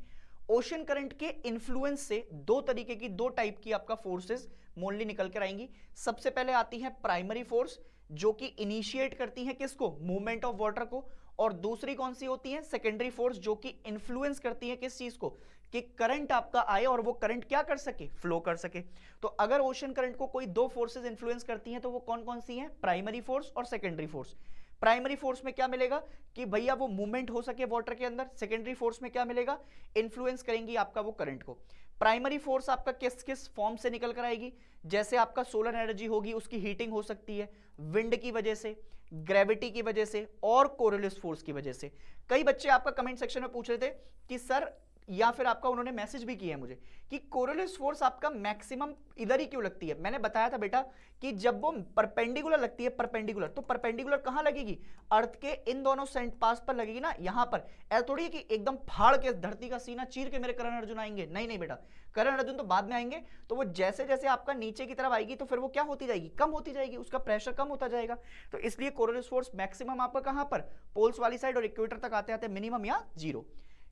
ओशन करंट के इन्फ्लुएंस से दो तरीके की, दो टाइप की आपका फोर्सेस मोनली निकल कर आएंगी। सबसे पहले आती है प्राइमरी फोर्स, जो कि इनिशिएट करती है किसको? मूवमेंट ऑफ वाटर को। और दूसरी कौन सी होती है? सेकेंडरी फोर्स, जो कि इन्फ्लुएंस करती है किस चीज को? कि करंट आपका आए और वो करंट क्या कर सके? फ्लो कर सके। तो अगर ओशन करंट को कोई दो फोर्सेस इन्फ्लुएंस करती हैं तो वो कौन कौन सी हैं? प्राइमरी फोर्स और सेकेंडरी फोर्स। प्राइमरी फोर्स में क्या मिलेगा? कि भैया वो मूवमेंट हो सके वाटर के अंदर। सेकेंडरी फोर्स में क्या मिलेगा? इन्फ्लुएंस करेंगी आपका वो करंट को। प्राइमरी फोर्स आपका किस किस फॉर्म से निकल कर आएगी? जैसे आपका सोलर एनर्जी होगी, उसकी हीटिंग हो सकती है विंड की वजह से, ग्रेविटी की वजह से और कोरियोलिस फोर्स की वजह से। कई बच्चे आपका कमेंट सेक्शन में पूछ रहे थे कि सर, या फिर आपका उन्होंने मैसेज भी किया है मुझे कि कोरियोलिस फोर्स आपका मैक्सिमम इधर ही क्यों लगती है? मैंने बताया था बेटा कि जब वो परपेंडिकुलर लगती है, परपेंडिकुलर, तो परपेंडिकुलर कहां लगेगी? अर्थ के इन दोनों सेंट पास पर लगेगी ना, यहां पर। ऐसा थोड़ी है कि एकदम फाड़ के धरती का सीना चीर के मेरे करण अर्जुन आएंगे, नहीं नहीं बेटा, करण अर्जुन तो बाद में आएंगे। तो वो जैसे जैसे आपका नीचे की तरफ आएगी तो फिर वो क्या होती जाएगी? कम होती जाएगी, उसका प्रेशर कम होता जाएगा। तो इसलिए कोरियोलिस फोर्स मैक्सिमम आपका कहां पर? पोल्स वाली साइड और इक्वेटर तक आते आते मिनिमम या zero.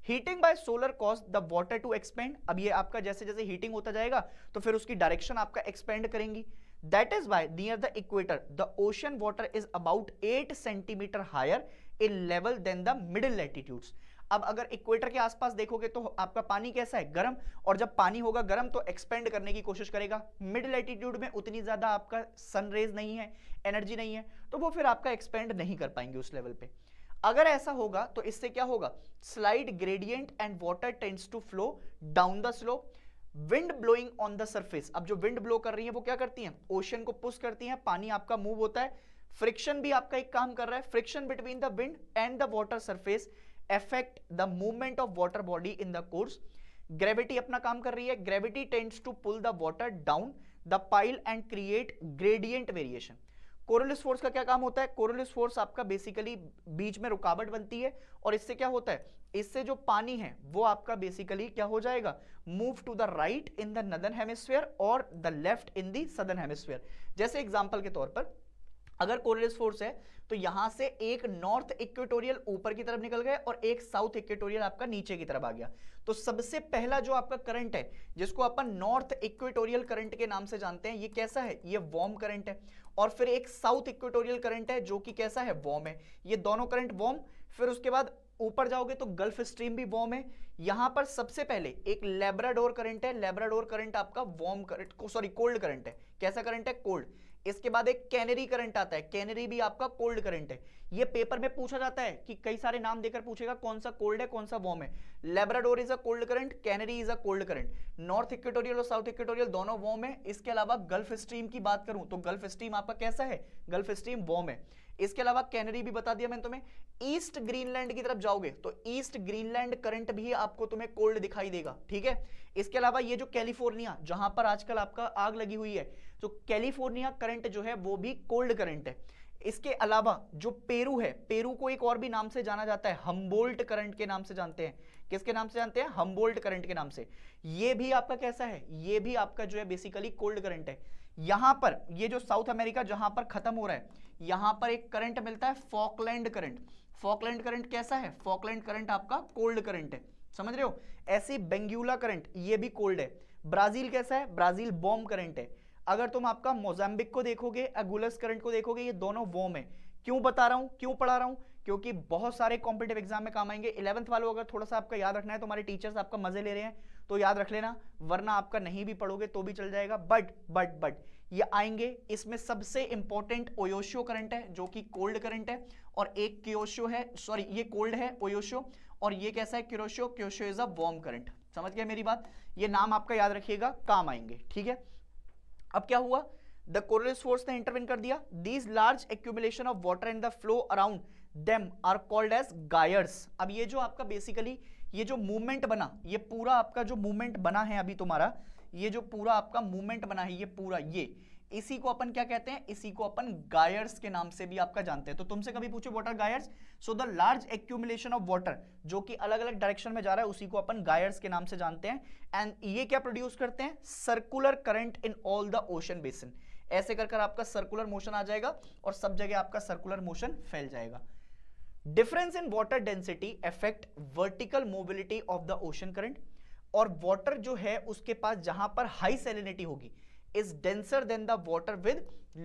Heating by solar cause the water to expand. अब ये आपका जैसे जैसे हीटिंग होता जाएगा तो फिर उसकी डायरेक्शन आपका एक्सपेंड करेंगी। That is by near the equator the ocean water is about 8 centimetre higher in level than the middle latitudes. अब अगर इक्वेटर के आसपास देखोगे तो आपका पानी कैसा है? गर्म। और जब पानी होगा गर्म तो एक्सपेंड करने की कोशिश करेगा। मिड लैटिट्यूड में उतनी ज्यादा आपका सन रेज नहीं है, एनर्जी नहीं है, तो वो फिर आपका एक्सपेंड नहीं कर पाएंगे उस लेवल पे। अगर ऐसा होगा तो इससे क्या होगा? Slide gradient and water tends to flow down the slope. Wind blowing on the surface. अब जो विंड ब्लो कर रही है वो क्या करती है? ओशन को पुश करती है, पानी आपका मूव होता है। फ्रिक्शन भी आपका एक काम कर रहा है। Friction between the wind and the water surface affect the movement of water body in the course. Gravity अपना काम कर रही है। Gravity tends to pull the water down the pile and create gradient variation. Coriolis force का क्या काम होता है? कोरियोलिस फोर्स आपका बेसिकली बीच में रुकावट बनती है और इससे क्या होता है? इससे जो पानी है वो आपका बेसिकली क्या हो जाएगा? Move to the right in the northern hemisphere और the left in the southern hemisphere. जैसे एग्जांपल के तौर पर अगर कोरियोलिस फोर्स है तो यहां से एक नॉर्थ इक्वेटोरियल ऊपर की तरफ निकल गया और एक साउथ इक्वेटोरियल आपका नीचे की तरफ आ गया। तो सबसे पहला जो आपका करंट है जिसको अपन नॉर्थ इक्वेटोरियल करंट के नाम से जानते हैं, ये कैसा है? ये वार्म करंट है। और फिर एक साउथ इक्वेटोरियल करंट है जो कि कैसा है? वार्म है। ये दोनों करंट वार्म। फिर उसके बाद ऊपर जाओगे तो गल्फ स्ट्रीम भी वार्म है। यहां पर सबसे पहले एक लैब्राडोर करंट है। लैब्राडोर करंट आपका warm current, sorry cold current है। कैसा करंट है? कोल्ड। इसके बाद एक कैनरी करंट आता है। कैनरी भी आपका कोल्ड करंट है। ये पेपर में पूछा जाता है कि कई सारे नाम देकर पूछेगा कौन सा कोल्ड है कौन सा वार्म है। Labrador is a cold current, canary is a cold current. North equatorial और साउथ इक्वेटोरियल दोनों वार्म है। इसके अलावा गल्फ स्ट्रीम की बात करूं तो गल्फ स्ट्रीम आपका कैसा है? गल्फ स्ट्रीम वार्म है। इसके अलावा कैनरी भी बता दिया मैंने तुम्हें। ईस्ट ग्रीनलैंड की तरफ जाओगे तो ईस्ट ग्रीनलैंड करंट भी आपको तुम्हें कोल्ड दिखाई देगा, ठीक है। इसके अलावा ये जो कैलिफोर्निया जहां पर आजकल आपका आग लगी हुई है, तो कैलिफोर्निया करंट जो है वो भी कोल्ड करंट है। इसके अलावा जो पेरू है, पेरू को एक और भी नाम से जाना जाता है, हम्बोल्ट करंट के नाम से जानते हैं। किसके नाम से जानते हैं? हम्बोल्ट करंट के नाम से। ये भी आपका कैसा है? ये भी आपका जो है बेसिकली कोल्ड करंट है। यहां पर ये जो साउथ अमेरिका जहां पर खत्म हो रहा है, यहां पर एक करंट मिलता है फॉकलैंड करंट। फॉकलैंड करंट कैसा है? फॉकलैंड करंट आपका कोल्ड करंट है, समझ रहे हो। ऐसी बेंगुला करंट, ये भी कोल्ड है। ब्राजील कैसा है? ब्राजील वार्म करंट है। अगर तुम आपका मोजाम्बिक को देखोगे, अगुलस करंट को देखोगे, ये दोनों वार्म है। क्यों बता रहा हूं, क्यों पढ़ा रहा हूं? क्योंकि बहुत सारे कॉम्पिटिटिव एग्जाम में काम आएंगे। 11th वालों अगर थोड़ा सा आपका याद रखना है, तो हमारे टीचर्स आपका मजे ले रहे हैं तो याद रख लेना, वरना आपका नहीं भी पढ़ोगे तो भी चल जाएगा। बट ये आएंगे। इसमें सबसे इंपॉर्टेंट ओयोशियो करंट है जो कि कोल्ड करंट है, और एक क्योशो है, सॉरी ये कोल्ड है ओयोशियो, और ये कैसा है? क्योशो। क्योशो इज अ वार्म करंट। समझ गए मेरी बात? ये नाम आपका याद रखिएगा, काम आएंगे, ठीक है। अब क्या हुआ? द कोरियोलिस फोर्स ने इंटरवेन कर दिया। These large accumulation of water in the flow around them are called as gyres. अब ये जो आपका बेसिकली ये जो मूवमेंट बना, ये पूरा आपका जो मूवमेंट बना है अभी तुम्हारा, ये जो पूरा आपका मूवमेंट बना है, ये पूरा ये इसी को अपन क्या कहते हैं, इसी को अपन गायर्स के नाम से भी आपका जानते हैं। तो तुमसे कभी पूछे what are gyres, so the large accumulation of water जो कि अलग अलग डायरेक्शन में जा रहा है, उसी को अपन गायर्स के नाम से जानते हैं। एंड ये क्या प्रोड्यूस करते हैं, circular current in all the ocean basin. ऐसे कर आपका सर्कुलर मोशन आ जाएगा और सब जगह आपका सर्कुलर मोशन फैल जाएगा। Difference in water density affect vertical mobility of the ocean current. और वाटर जो है उसके पास जहां पर हाई सैलिनिटी होगी is denser than the water with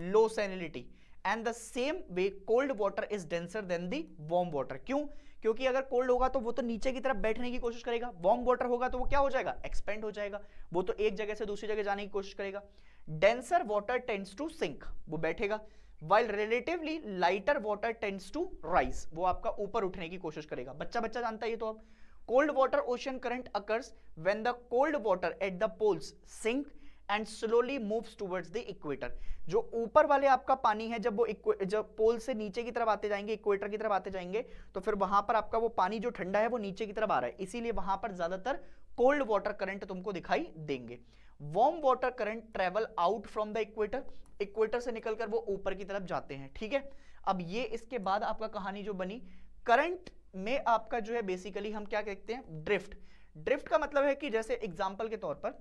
low salinity and the same way cold water is denser than the warm water। क्यों? क्योंकि अगर कोल्ड होगा तो वो तो नीचे की तरफ बैठने की कोशिश करेगा, वार्म वाटर होगा तो वो क्या हो जाएगा, एक्सपेंड हो जाएगा, वो तो एक जगह से दूसरी जगह जाने की कोशिश करेगा। Denser water tends to sink, वो बैठेगा, while relatively lighter water tends to rise, वो आपका ऊपर उठने की कोशिश करेगा। बच्चा बच्चा जानता है ये तो। अब cold water ocean current occurs when the cold water at the poles sink and slowly moves towards the equator। जो ऊपर वाले आपका पानी है जब वो जब पोल से नीचे की तरफ आते जाएंगे, इक्वेटर की तरफ आते जाएंगे, तो फिर वहां पर आपका वो पानी जो ठंडा है वो नीचे की तरफ आ रहा है, इसीलिए वहां पर ज्यादातर कोल्ड वाटर करंट तुमको दिखाई देंगे। Warm water current travel out from the equator, equator से निकलकर वो ऊपर की तरफ जाते हैं, ठीक है। अब ये इसके बाद आपका कहानी जो बनी, करंट में आपका जो है बेसिकली हम क्या कहते हैं, ड्रिफ्ट। ड्रिफ्ट का मतलब है कि जैसे एग्जांपल के तौर पर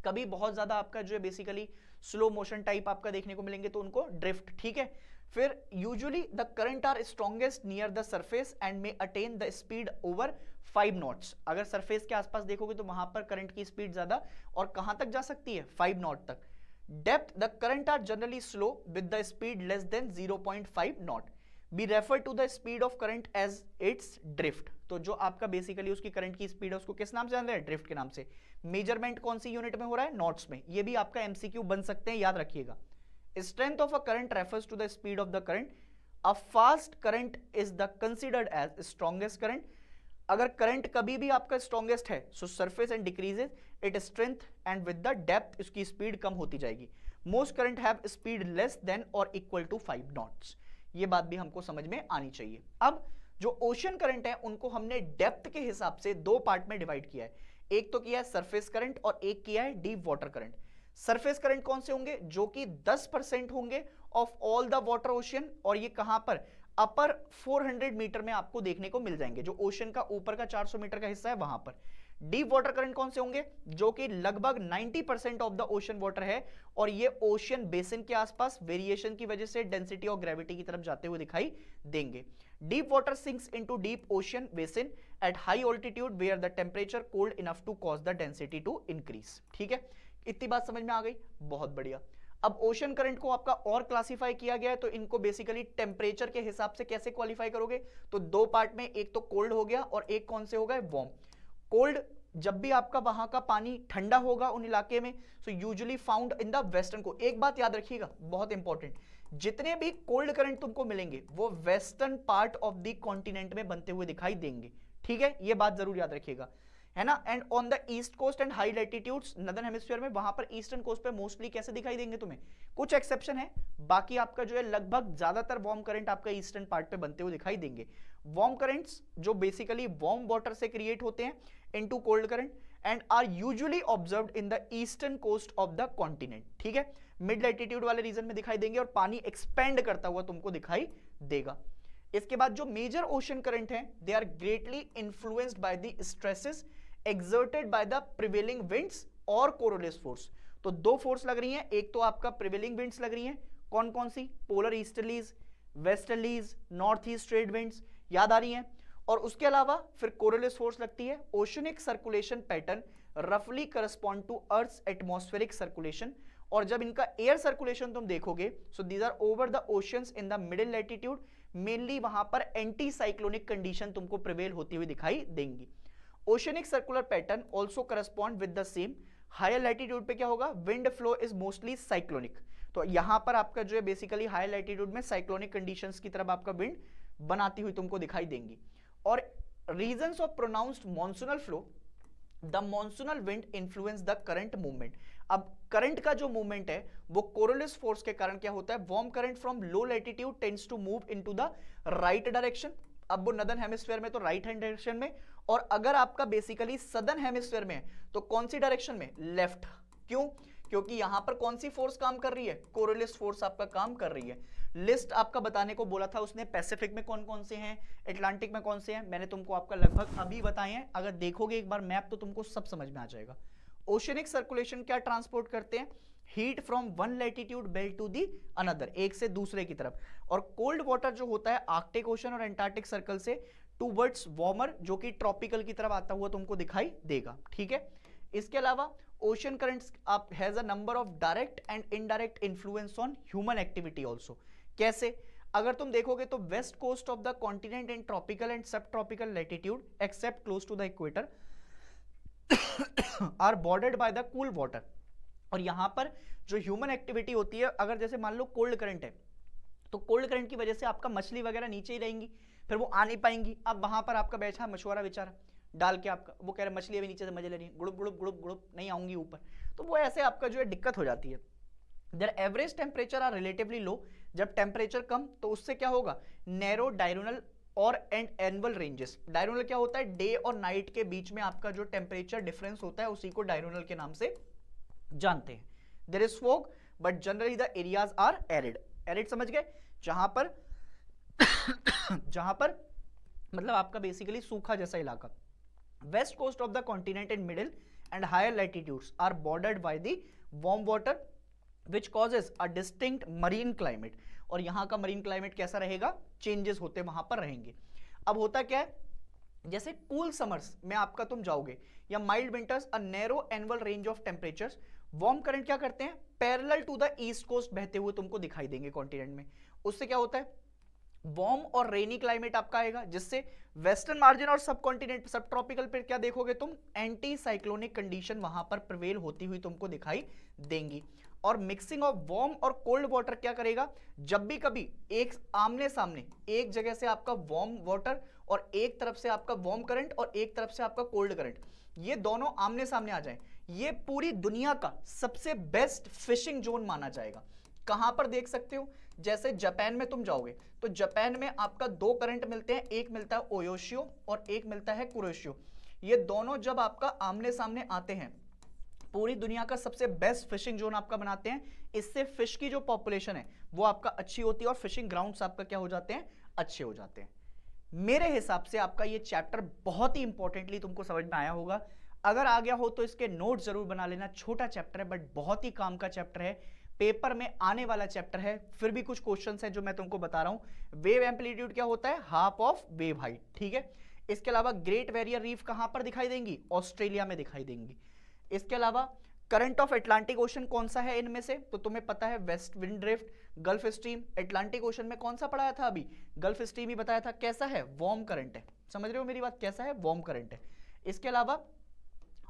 कभी बहुत ज्यादा आपका जो है बेसिकली स्लो मोशन टाइप आपका देखने को मिलेंगे तो उनको ड्रिफ्ट, ठीक है। फिर usually the current are strongest near the surface and may attain the speed over 5 knots. अगर सरफेस के आसपास देखोगे तो वहां पर करंट की स्पीड ज्यादा, और कहां तक जा सकती है, 5 नॉट तक। Depth the current are generally slow with the speed less than 0.5 knot. Be refer to the speed of current as its drift. तो जो आपका बेसिकली उसकी करंट की स्पीड है उसको किस नाम से जान रहे हैं, ड्रिफ्ट के नाम से। मेजरमेंट कौन सी यूनिट में हो रहा है, नॉट्स में। ये भी आपका एमसीक्यू बन सकते हैं, याद रखिएगा। Strength of a current refers to the speed of the current. A fast current is the considered as strongest current. अगर करंट कभी भी आपका स्ट्रॉन्गेस्ट है so surface and decreases it strength and with the depth इसकी स्पीड कम होती जाएगी। Most current have speed less than और इक्वल टू 5 नॉट्स। ये बात भी हमको समझ में आनी चाहिए। अब जो ओशन करंट है उनको हमने डेप्थ के हिसाब से 2 पार्ट में डिवाइड किया है। एक तो किया है सरफेस करंट और एक किया है deep water current. Surface current कौन से होंगे, जो कि 10% होंगे of all the water ocean, और ये कहां पर, अपर 400 मीटर में आपको देखने को मिल जाएंगे। जो ओशन का ऊपर का 400 मीटर का हिस्सा है वहां पर। डीप वाटर करंट कौन से होंगे, जो कि लगभग 90% ऑफ द ओशन वाटर है, और ये ओशन बेसिन के आसपास वेरिएशन की वजह से डेंसिटी और ग्रेविटी की तरफ जाते हुए दिखाई देंगे। Deep water sinks into deep ocean basin at high altitude where the temperature cold enough to cause the density to increase. ठीक है, इतनी बात समझ में आ गई, बहुत बढ़िया। अब ओशन करंट को आपका और क्लासिफाई किया गया है, तो इनको बेसिकली टेम्परेचर के हिसाब से कैसे क्वालिफाई करोगे, तो 2 पार्ट में, एक तो कोल्ड हो गया और एक कौन से होगा, वार्म। कोल्ड जब भी आपका वहां का पानी ठंडा होगा उन इलाके में, so usually found in the western को। एक बात याद रखिएगा बहुत इंपॉर्टेंट, जितने भी कोल्ड करंट तुमको मिलेंगे वो western part of the continent में बनते हुए दिखाई देंगे, ठीक है, ये बात जरूर याद रखिएगा, है ना। And on the east coast and high latitudes northern hemisphere में, वहां पर ईस्टर्न कोस्ट पे मोस्टली कैसे दिखाई देंगे तुम्हें, कुछ एक्सेप्शन है, बाकी आपका जो है लगभग ज्यादातर वार्म करंट आपका ईस्टर्न पार्ट पे बनते हुए दिखाई देंगे। वार्म करंट्स जो बेसिकली वार्म वाटर से क्रिएट होते हैं into cold current and are usually observed in the eastern coast of the continent, ठीक है, मिड लैटिट्यूड वाले रीजन में दिखाई देंगे और पानी एक्सपेंड करता हुआ तुमको दिखाई देगा। इसके बाद जो मेजर ओशन करंट हैं they are greatly influenced by the stresses exerted by the prevailing winds और कोरोलिस फोर्स। तो 2 फोर्स लग रही हैं, एक तो आपका प्रिवेलिंग विंड्स लग रही हैं, कौन कौन सी, polar easterlies, westerlies, north east trade winds, याद आ रही हैं। और उसके अलावा फिर कोरोलिस फोर्स लगती है। ओशनिक सर्कुलेशन पैटर्न रफली correspond to earth's atmospheric circulation, और जब इनका एयर सर्कुलेशन तुम देखोगे so these are over the oceans in the middle latitude, mainly वहां पर एंटी साइक्लोनिक कंडीशन तुमको प्रिवेल होती हुई दिखाई देंगी। Oceanic circular pattern also correspond with the same. Higher latitude पे क्या होगा, wind flow is mostly cyclonic, तो यहां पर आपका जो है बेसिकली हायर लैटिट्यूड में साइक्लोनिक कंडीशंस की तरफ आपका विंड बनाती हुई तुमको दिखाई देंगी। और reasons of pronounced monsoonal flow, the monsoonal wind influence the current movement. अब करंट का जो मूवमेंट है वो कोरोलिस फोर्स के कारण क्या होता है, warm current from low latitude tends to move into the right direction. अब वो नदर्न हेमिस्फीयर में तो राइट हैंड डायरेक्शन में, और अगर आपका बेसिकली सदर्न हेमिस्फीयर में तो कौन सी डायरेक्शन में, लेफ्ट। क्यों, क्योंकि यहां पर कौन सी फोर्स काम कर रही है, कोरियोलिस फोर्स आपका काम कर रही है। लिस्ट आपका बताने को बोला था उसने, पैसिफिक में कौन कौन से हैं, अटलांटिक में कौन से हैं, मैंने तुमको आपका लगभग अभी बताए हैं। अगर देखोगे एक बार मैप तो तुमको सब समझ में आ जाएगा। ओशनिक सर्कुलेशन क्या ट्रांसपोर्ट करते हैं, heat from one latitude belt to the another, एक से दूसरे की तरफ। और कोल्ड वाटर जो होता है आर्कटिक ओशन और एंटार्क्टिक सर्कल से टूवर्ड्स वार्मर, जो कि ट्रॉपिकल की तरफ आता हुआ तुमको दिखाई देगा, ठीक है। इसके अलावा ओशन करंट्स आप has a number of direct and indirect influence on human activity also. कैसे, अगर तुम देखोगे तो west coast of the continent in tropical and subtropical latitude except close to the equator are bordered by the cool water. और यहां पर जो ह्यूमन एक्टिविटी होती है, अगर जैसे मान लो कोल्ड करंट है, तो कोल्ड करंट की वजह से आपका मछली वगैरह नीचे ही रहेंगी, फिर वो आ नहीं पाएंगी। अब वहां पर आपका बैठा मछुआरा बेचारा डाल के आपका, वो कह रहे मछली अभी नीचे से मजे ले रही है, गुड़ुप गुड़ुप गुड़ुप गुड़ुप नहीं आऊंगी ऊपर, तो वो ऐसे आपका जो है दिक्कत हो जाती है। Their average temperature are relatively low, जब टेम्परेचर कम तो उससे क्या होगा, नैरो डायरोनल और एंड एनुअल रेंजेस। डायरोनल क्या होता है, डे और नाइट के बीच में आपका जो टेम्परेचर डिफरेंस होता है उसी को डायरोनल के नाम से जानते हैं। There is fog but generally the areas are arid. Arid समझ गए, जहां पर मतलब आपका बेसिकली सूखा जैसा इलाका। West coast of the continent in middle and higher latitudes are bordered by the warm water which causes a distinct marine climate। और यहां का मरीन क्लाइमेट कैसा रहेगा, चेंजेस होते वहां पर रहेंगे। अब होता क्या है, जैसे कूल समर्स में आपका तुम जाओगे या mild winters, a narrow annual range of temperatures. Warm current क्या करते हैं, parallel to the east coast बहते हुए तुमको दिखाई देंगे कॉन्टिनेंट में। उससे क्या होता है, वार्म और रेनी क्लाइमेट आपका आएगा, जिससे वेस्टर्न मार्जिन और सब कॉन्टिनेंट सब ट्रॉपिकल पे क्या देखोगे तुम, एंटी साइक्लोनिक कंडीशन वहां पर प्रिवेल होती हुई तुमको दिखाई देंगी। और मिक्सिंग ऑफ वार्म और कोल्ड वाटर क्या करेगा, जब भी कभी एक आमने सामने एक जगह से आपका वार्म वाटर और एक तरफ से आपका वार्म करंट और एक तरफ से आपका कोल्ड करंट, ये दोनों आमने सामने आ जाएं, ये पूरी दुनिया का सबसे बेस्ट फिशिंग जोन माना जाएगा। कहां पर देख सकते हो, जैसे जापान में तुम जाओगे तो जापान में आपका दो करंट मिलते हैं, एक मिलता है ओयोशियो और एक मिलता है कुरोशियो। ये दोनों जब आपका आमने सामने आते हैं पूरी दुनिया का सबसे बेस्ट फिशिंग जोन आपका बनाते हैं। इससे फिश की जो पॉपुलेशन है वो आपका अच्छी होती है और फिशिंग ग्राउंड्स आपका क्या हो जाते हैं, अच्छे हो जाते हैं। मेरे हिसाब से आपका ये चैप्टर बहुत ही इंपॉर्टेंटली तुमको समझ में आया होगा। अगर आ गया हो तो इसके नोट जरूर बना लेना। छोटा चैप्टर है बट बहुत ही काम का चैप्टर है, पेपर में आने वाला चैप्टर है। फिर भी कुछ क्वेश्चंस हैं जो मैं तुमको बता रहा हूं। वेव एम्पलीट्यूड क्या होता है, हाफ ऑफ वेव हाइट, ठीक है। इसके अलावा ग्रेट बैरियर रीफ कहां पर दिखाई देंगी, ऑस्ट्रेलिया में दिखाई देंगी। इसके अलावा करंट ऑफ अटलांटिक ओशन कौन सा है इनमें से, तो तुम्हें पता है west wind drift, gulf stream. Atlantic ocean में कौन सा पढ़ाया था अभी, गल्फ स्ट्रीम ही बताया था। कैसा है, वार्म करंट है, समझ रहे हो मेरी बात, कैसा है, वार्म करंट है। इसके अलावा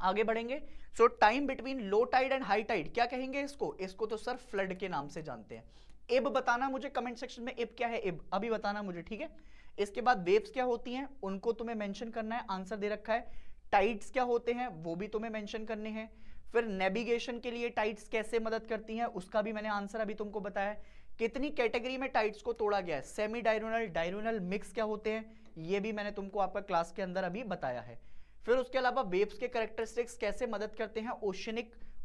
आगे बढ़ेंगे, so time between low tide and high tide क्या कहेंगे इसको, इसको तो सर फ्लड के नाम से जानते हैं। इब बताना मुझे कमेंट सेक्शन में, इब क्या है, इब अभी बताना मुझे, ठीक है। इसके बाद वेव्स क्या होती हैं उनको तुम्हें मेंशन करना है, आंसर दे रखा है। टाइड्स क्या होते हैं वो भी तुम्हें मेंशन करने हैं। फिर नेविगेशन के लिए टाइड्स कैसे मदद करती हैं उसका भी मैंने आंसर अभी तुमको बताया। कितनी कैटेगरी में टाइड्स को तोड़ा गया है, सेमी डायरोनल, डायरोनल, मिक्स क्या होते हैं ये भी मैंने तुमको आपका क्लास के अंदर अभी बताया है। फिर उसके अलावा वेव्स के कैरेक्टरिस्टिक्स कैसे मदद करते हैं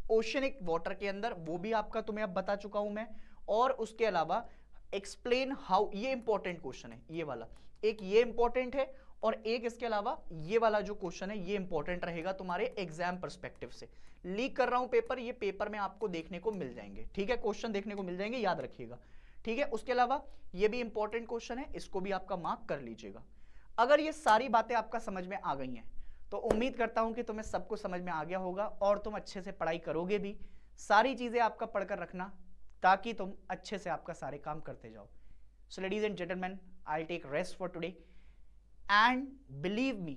ओशनिक वाटर के अंदर, वो भी आपका तुम्हें अब बता चुका हूं मैं। और उसके अलावा एक्सप्लेन हाउ, ये इंपॉर्टेंट क्वेश्चन है ये वाला, एक ये इंपॉर्टेंट है और एक इसके अलावा ये वाला जो क्वेश्चन है ये इंपॉर्टेंट रहेगा तुम्हारे एग्जाम पर्सपेक्टिव से। लीक कर रहा हूं पेपर, ये पेपर में आपको देखने को मिल जाएंगे, ठीक है, क्वेश्चन देखने को मिल जाएंगे, याद रखिएगा, ठीक है। उसके अलावा ये भी इंपॉर्टेंट क्वेश्चन है, इसको भी आपका मार्क कर लीजिएगा। अगर ये सारी बातें आपका समझ में आ गई हैं तो उम्मीद करता हूं कि तुम्हें सब कुछ समझ में आ गया होगा और तुम अच्छे से पढ़ाई करोगे भी। सारी चीजें आपका पढ़कर रखना ताकि तुम अच्छे से आपका सारे काम करते जाओ। So ladies and gentleman, I take rest for today and believe me,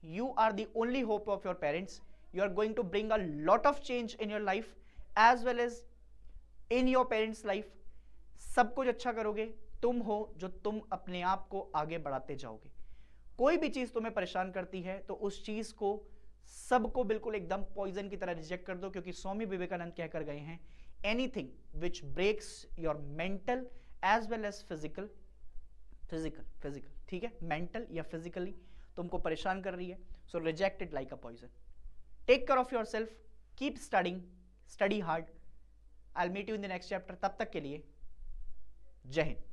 you are the only hope of your parents. You are going to bring a lot of change in your life as well as in your parents life. सब कुछ अच्छा करोगे, तुम हो जो तुम अपने आप को आगे बढ़ाते जाओगे। कोई भी चीज तुम्हें परेशान करती है तो उस चीज को सबको बिल्कुल एकदम पॉइजन की तरह रिजेक्ट कर दो, क्योंकि स्वामी विवेकानंद कहकर गए हैं, anything which breaks your mental as well as physical, ठीक है, मेंटल या फिजिकली तुमको परेशान कर रही है, so reject it like a poison. Take care of yourself, keep studying, study hard, I will meet you in the next chapter. तब तक के लिए जय हिंद।